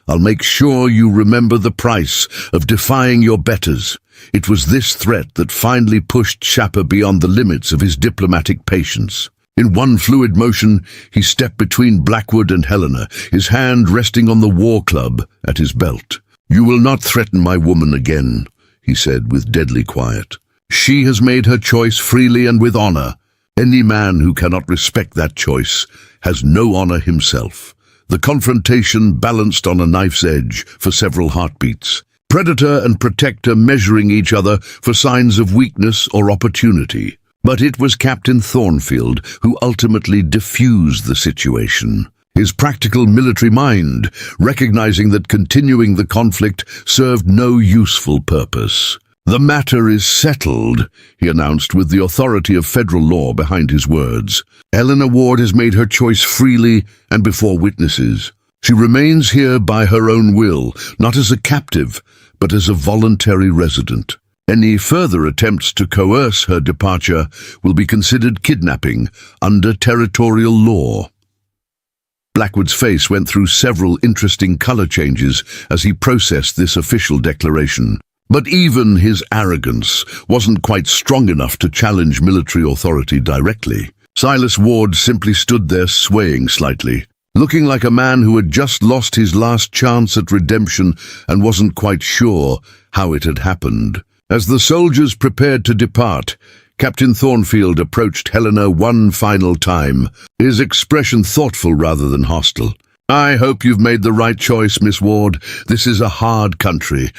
I'll make sure you remember the price of defying your betters." It was this threat that finally pushed Shapa beyond the limits of his diplomatic patience. In one fluid motion, he stepped between Blackwood and Helena, his hand resting on the war club at his belt. "You will not threaten my woman again," he said with deadly quiet. "She has made her choice freely and with honor. Any man who cannot respect that choice has no honor himself." The confrontation balanced on a knife's edge for several heartbeats, predator and protector measuring each other for signs of weakness or opportunity. But it was Captain Thornfield who ultimately diffused the situation. His practical military mind, recognizing that continuing the conflict served no useful purpose. "The matter is settled," he announced with the authority of federal law behind his words. "Helena Ward has made her choice freely and before witnesses. She remains here by her own will, not as a captive, but as a voluntary resident. Any further attempts to coerce her departure will be considered kidnapping under territorial law. Blackwood's face went through several interesting color changes as he processed this official declaration. But even his arrogance wasn't quite strong enough to challenge military authority directly. Silas Ward simply stood there swaying slightly, looking like a man who had just lost his last chance at redemption and wasn't quite sure how it had happened. As the soldiers prepared to depart, Captain Thornfield approached Helena one final time, his expression thoughtful rather than hostile. "I hope you've made the right choice, Miss Ward. This is a hard country,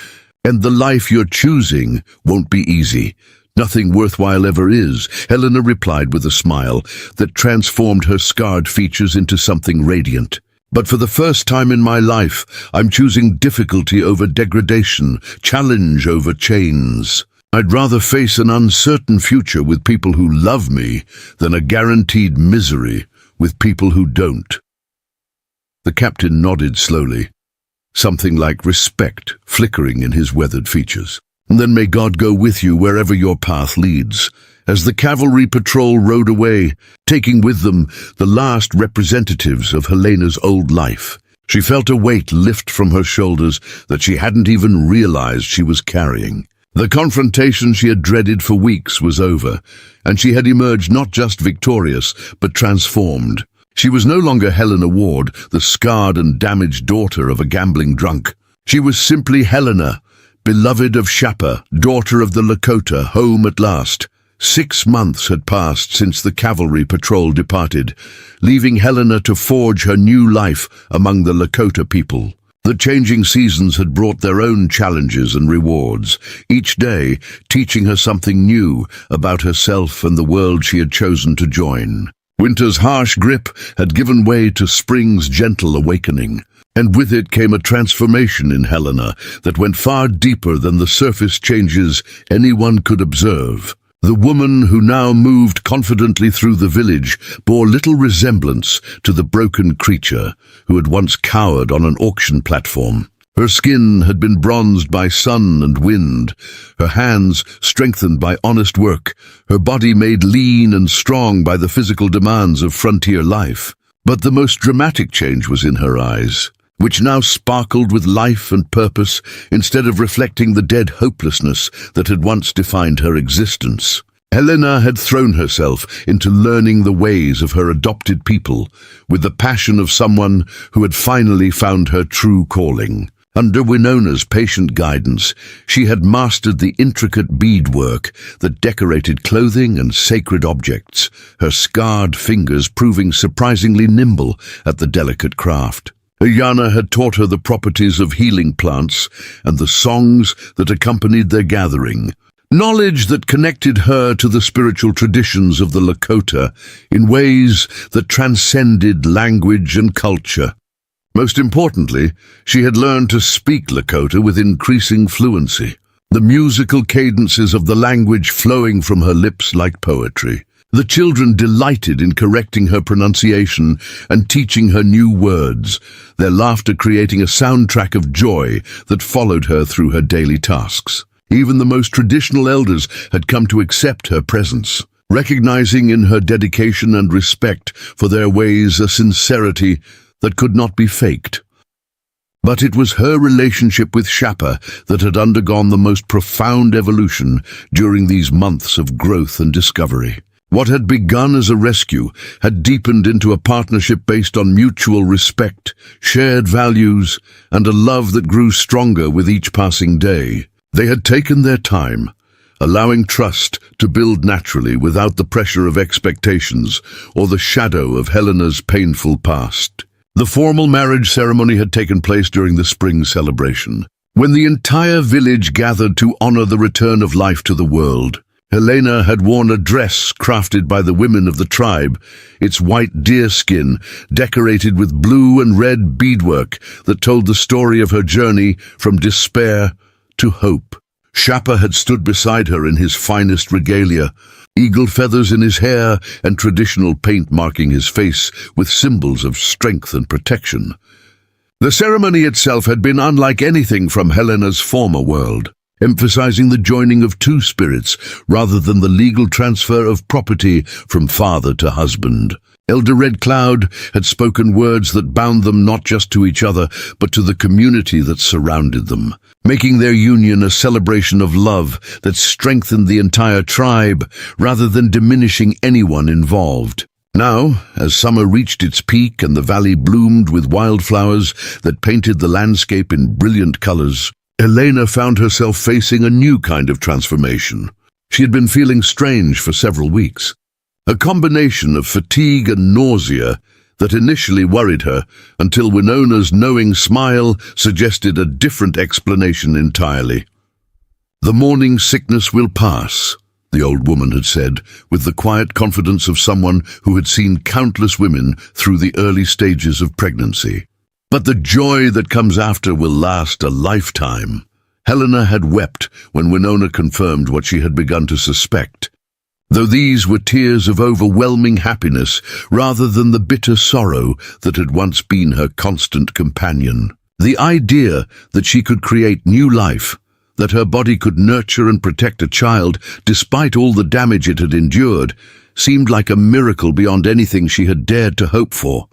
and the life you're choosing won't be easy. Nothing worthwhile ever is," Helena replied with a smile that transformed her scarred features into something radiant. "But for the first time in my life, I'm choosing difficulty over degradation, challenge over chains. I'd rather face an uncertain future with people who love me than a guaranteed misery with people who don't." The captain nodded slowly, something like respect flickering in his weathered features. "Then may God go with you wherever your path leads." As the cavalry patrol rode away, taking with them the last representatives of Helena's old life, she felt a weight lift from her shoulders that she hadn't even realized she was carrying. The confrontation she had dreaded for weeks was over, and she had emerged not just victorious, but transformed. She was no longer Helena Ward, the scarred and damaged daughter of a gambling drunk. She was simply Helena, beloved of Shapa, daughter of the Lakota, home at last. 6 months had passed since the cavalry patrol departed, leaving Helena to forge her new life among the Lakota people. The changing seasons had brought their own challenges and rewards, each day teaching her something new about herself and the world she had chosen to join. Winter's harsh grip had given way to spring's gentle awakening, and with it came a transformation in Helena that went far deeper than the surface changes anyone could observe. The woman who now moved confidently through the village bore little resemblance to the broken creature who had once cowered on an auction platform. Her skin had been bronzed by sun and wind, her hands strengthened by honest work, her body made lean and strong by the physical demands of frontier life. But the most dramatic change was in her eyes, which now sparkled with life and purpose instead of reflecting the dead hopelessness that had once defined her existence. Helena had thrown herself into learning the ways of her adopted people with the passion of someone who had finally found her true calling. Under Winona's patient guidance, she had mastered the intricate beadwork that decorated clothing and sacred objects, her scarred fingers proving surprisingly nimble at the delicate craft. Ayana had taught her the properties of healing plants and the songs that accompanied their gathering, knowledge that connected her to the spiritual traditions of the Lakota in ways that transcended language and culture. Most importantly, she had learned to speak Lakota with increasing fluency, the musical cadences of the language flowing from her lips like poetry. The children delighted in correcting her pronunciation and teaching her new words, their laughter creating a soundtrack of joy that followed her through her daily tasks. Even the most traditional elders had come to accept her presence, recognizing in her dedication and respect for their ways a sincerity that could not be faked. But it was her relationship with Shapa that had undergone the most profound evolution during these months of growth and discovery. What had begun as a rescue had deepened into a partnership based on mutual respect, shared values, and a love that grew stronger with each passing day. They had taken their time, allowing trust to build naturally without the pressure of expectations or the shadow of Helena's painful past. The formal marriage ceremony had taken place during the spring celebration, when the entire village gathered to honor the return of life to the world. Helena had worn a dress crafted by the women of the tribe, its white deerskin decorated with blue and red beadwork that told the story of her journey from despair to hope. Shapa had stood beside her in his finest regalia, eagle feathers in his hair and traditional paint marking his face with symbols of strength and protection. The ceremony itself had been unlike anything from Helena's former world, emphasizing the joining of two spirits rather than the legal transfer of property from father to husband. Elder Red Cloud had spoken words that bound them not just to each other, but to the community that surrounded them, making their union a celebration of love that strengthened the entire tribe rather than diminishing anyone involved. Now, as summer reached its peak and the valley bloomed with wildflowers that painted the landscape in brilliant colors, Helena found herself facing a new kind of transformation. She had been feeling strange for several weeks. A combination of fatigue and nausea that initially worried her until Winona's knowing smile suggested a different explanation entirely. "The morning sickness will pass," the old woman had said, with the quiet confidence of someone who had seen countless women through the early stages of pregnancy. "But the joy that comes after will last a lifetime." Helena had wept when Winona confirmed what she had begun to suspect, though these were tears of overwhelming happiness rather than the bitter sorrow that had once been her constant companion. The idea that she could create new life, that her body could nurture and protect a child despite all the damage it had endured, seemed like a miracle beyond anything she had dared to hope for.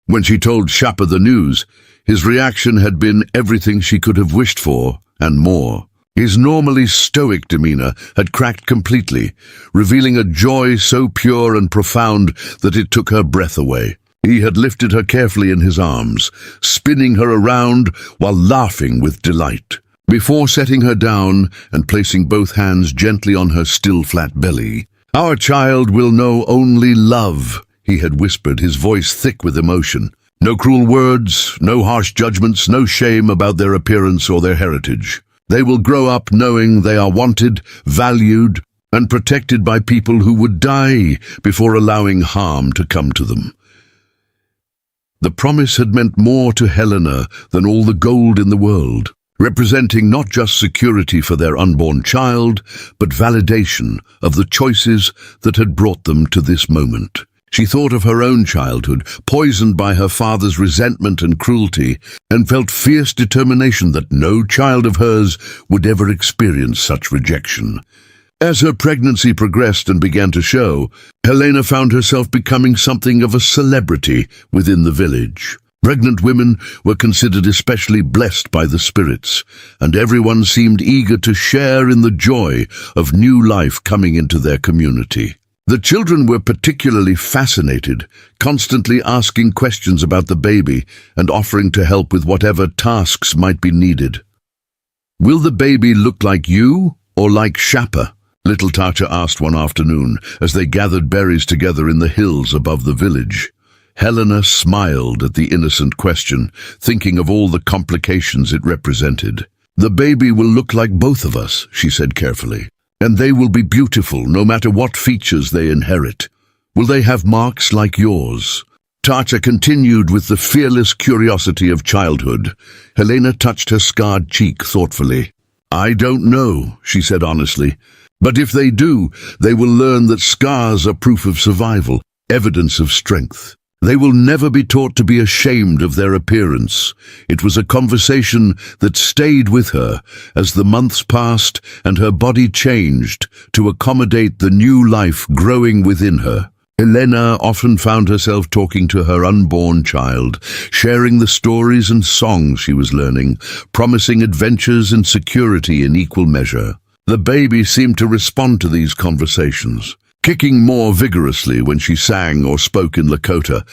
When she told Shapa the news, his reaction had been everything she could have wished for, and more. His normally stoic demeanor had cracked completely, revealing a joy so pure and profound that it took her breath away. He had lifted her carefully in his arms, spinning her around while laughing with delight. Before setting her down and placing both hands gently on her still flat belly, "Our child will know only love," he had whispered, his voice thick with emotion. No cruel words, no harsh judgments, no shame about their appearance or their heritage. They will grow up knowing they are wanted, valued, and protected by people who would die before allowing harm to come to them. The promise had meant more to Helena than all the gold in the world, representing not just security for their unborn child, but validation of the choices that had brought them to this moment. She thought of her own childhood, poisoned by her father's resentment and cruelty, and felt fierce determination that no child of hers would ever experience such rejection. As her pregnancy progressed and began to show, Helena found herself becoming something of a celebrity within the village. Pregnant women were considered especially blessed by the spirits, and everyone seemed eager to share in the joy of new life coming into their community. The children were particularly fascinated, constantly asking questions about the baby and offering to help with whatever tasks might be needed. "Will the baby look like you or like Shapa?" little Tacha asked one afternoon as they gathered berries together in the hills above the village. Helena smiled at the innocent question, thinking of all the complications it represented. "The baby will look like both of us," she said carefully. "And they will be beautiful no matter what features they inherit. Will they have marks like yours?" Tacha continued with the fearless curiosity of childhood. Helena touched her scarred cheek thoughtfully. "I don't know," she said honestly. "But if they do, they will learn that scars are proof of survival, evidence of strength. They will never be taught to be ashamed of their appearance." It was a conversation that stayed with her as the months passed and her body changed to accommodate the new life growing within her. Helena often found herself talking to her unborn child, sharing the stories and songs she was learning, promising adventures and security in equal measure. The baby seemed to respond to these conversations, kicking more vigorously when she sang or spoke in Lakota,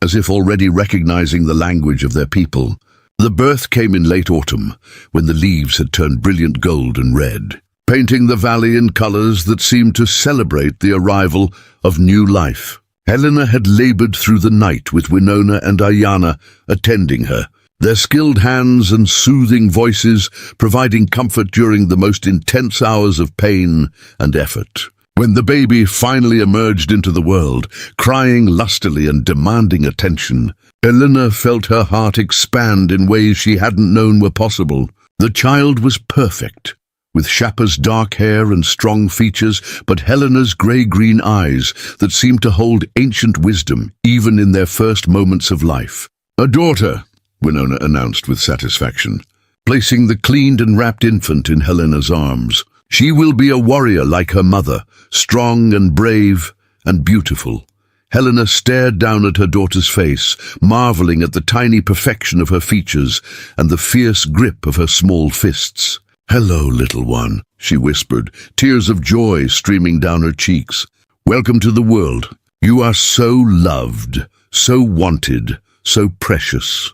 as if already recognizing the language of their people. The birth came in late autumn, when the leaves had turned brilliant gold and red, painting the valley in colors that seemed to celebrate the arrival of new life. Helena had labored through the night with Winona and Ayana attending her, their skilled hands and soothing voices providing comfort during the most intense hours of pain and effort. When the baby finally emerged into the world, crying lustily and demanding attention, Helena felt her heart expand in ways she hadn't known were possible. The child was perfect, with Shapa's dark hair and strong features, but Helena's grey-green eyes that seemed to hold ancient wisdom even in their first moments of life. "A daughter," Winona announced with satisfaction, placing the cleaned and wrapped infant in Helena's arms. She will be a warrior like her mother, strong and brave and beautiful. Helena stared down at her daughter's face, marveling at the tiny perfection of her features and the fierce grip of her small fists. "Hello, little one," she whispered, tears of joy streaming down her cheeks. "Welcome to the world. You are so loved, so wanted, so precious."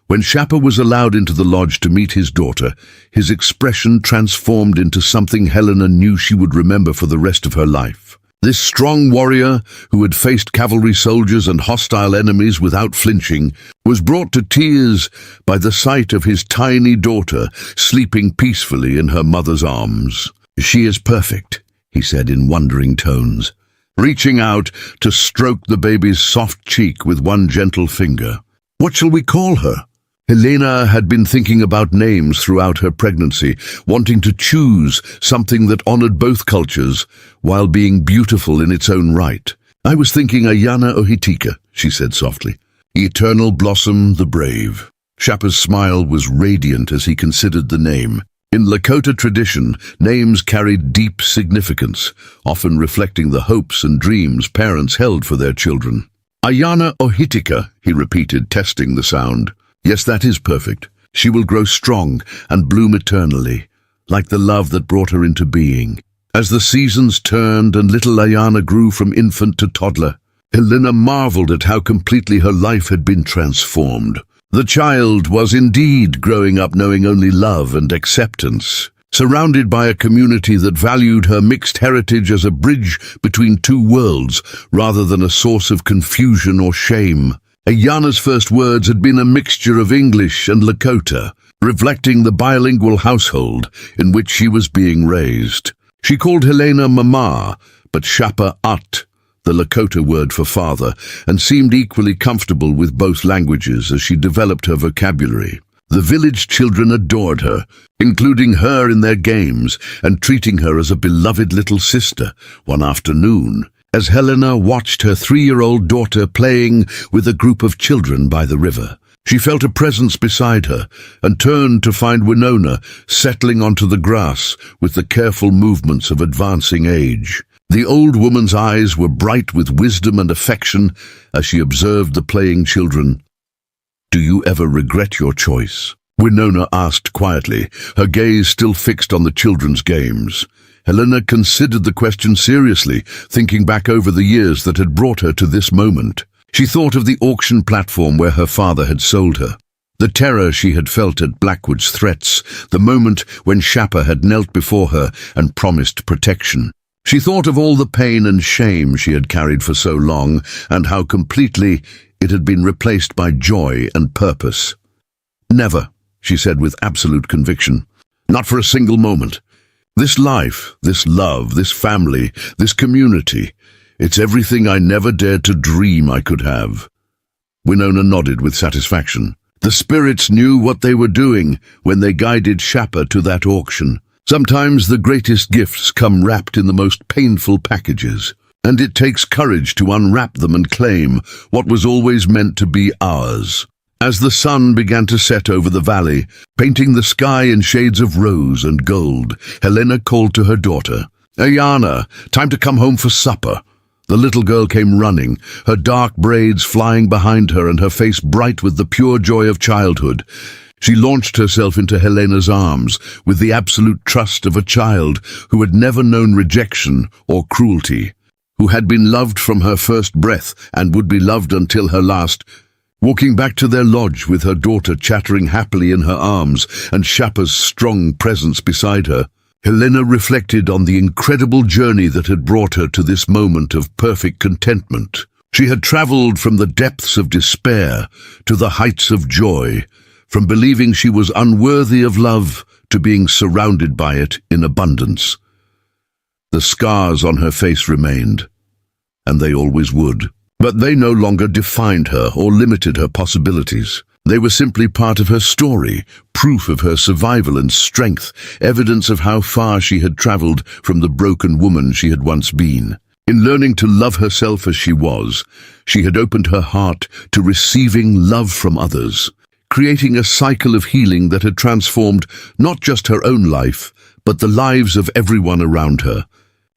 When Shapa was allowed into the lodge to meet his daughter, his expression transformed into something Helena knew she would remember for the rest of her life. This strong warrior, who had faced cavalry soldiers and hostile enemies without flinching, was brought to tears by the sight of his tiny daughter sleeping peacefully in her mother's arms. "She is perfect," he said in wondering tones, reaching out to stroke the baby's soft cheek with one gentle finger. "What shall we call her?" Helena had been thinking about names throughout her pregnancy, wanting to choose something that honored both cultures while being beautiful in its own right. "I was thinking Ayana Ohitika," she said softly. "Eternal blossom the brave." Shapa's smile was radiant as he considered the name. In Lakota tradition, names carried deep significance, often reflecting the hopes and dreams parents held for their children. "Ayana Ohitika," he repeated, testing the sound. "Yes, that is perfect. She will grow strong and bloom eternally, like the love that brought her into being." As the seasons turned and little Ayana grew from infant to toddler, Helena marveled at how completely her life had been transformed. The child was indeed growing up knowing only love and acceptance, surrounded by a community that valued her mixed heritage as a bridge between two worlds rather than a source of confusion or shame. Ayana's first words had been a mixture of English and Lakota, reflecting the bilingual household in which she was being raised. She called Helena Mama, but Shapa At, the Lakota word for father, and seemed equally comfortable with both languages as she developed her vocabulary. The village children adored her, including her in their games and treating her as a beloved little sister. One afternoon, as Helena watched her 3-year-old daughter playing with a group of children by the river, she felt a presence beside her and turned to find Winona settling onto the grass with the careful movements of advancing age. The old woman's eyes were bright with wisdom and affection as she observed the playing children. "Do you ever regret your choice?" Winona asked quietly, her gaze still fixed on the children's games. Helena considered the question seriously, thinking back over the years that had brought her to this moment. She thought of the auction platform where her father had sold her, the terror she had felt at Blackwood's threats, the moment when Shapa had knelt before her and promised protection. She thought of all the pain and shame she had carried for so long, and how completely it had been replaced by joy and purpose. "Never," she said with absolute conviction. "Not for a single moment. This life, this love, this family, this community, it's everything I never dared to dream I could have." Winona nodded with satisfaction. The spirits knew what they were doing when they guided Shapa to that auction. Sometimes the greatest gifts come wrapped in the most painful packages, and it takes courage to unwrap them and claim what was always meant to be ours. As the sun began to set over the valley, painting the sky in shades of rose and gold, Helena called to her daughter, "Ayana, time to come home for supper." The little girl came running, her dark braids flying behind her and her face bright with the pure joy of childhood. She launched herself into Helena's arms with the absolute trust of a child who had never known rejection or cruelty, who had been loved from her first breath and would be loved until her last. Walking back to their lodge with her daughter chattering happily in her arms and Shapa's strong presence beside her, Helena reflected on the incredible journey that had brought her to this moment of perfect contentment. She had traveled from the depths of despair to the heights of joy, from believing she was unworthy of love to being surrounded by it in abundance. The scars on her face remained, and they always would. But they no longer defined her or limited her possibilities. They were simply part of her story, proof of her survival and strength, evidence of how far she had traveled from the broken woman she had once been. In learning to love herself as she was, she had opened her heart to receiving love from others, creating a cycle of healing that had transformed not just her own life, but the lives of everyone around her.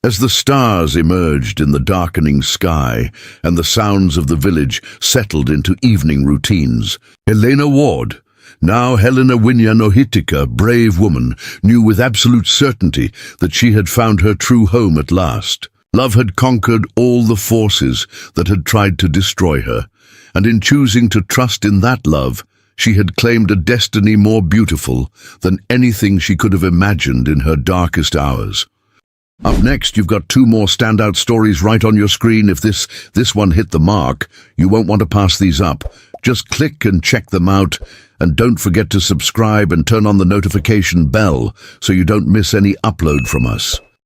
As the stars emerged in the darkening sky and the sounds of the village settled into evening routines, Helena Ward, now Helena Winyanohitika, brave woman, knew with absolute certainty that she had found her true home at last. Love had conquered all the forces that had tried to destroy her, and in choosing to trust in that love, she had claimed a destiny more beautiful than anything she could have imagined in her darkest hours. Up next, you've got 2 more standout stories right on your screen. If this one hit the mark, you won't want to pass these up. Just click and check them out, and don't forget to subscribe and turn on the notification bell so you don't miss any upload from us.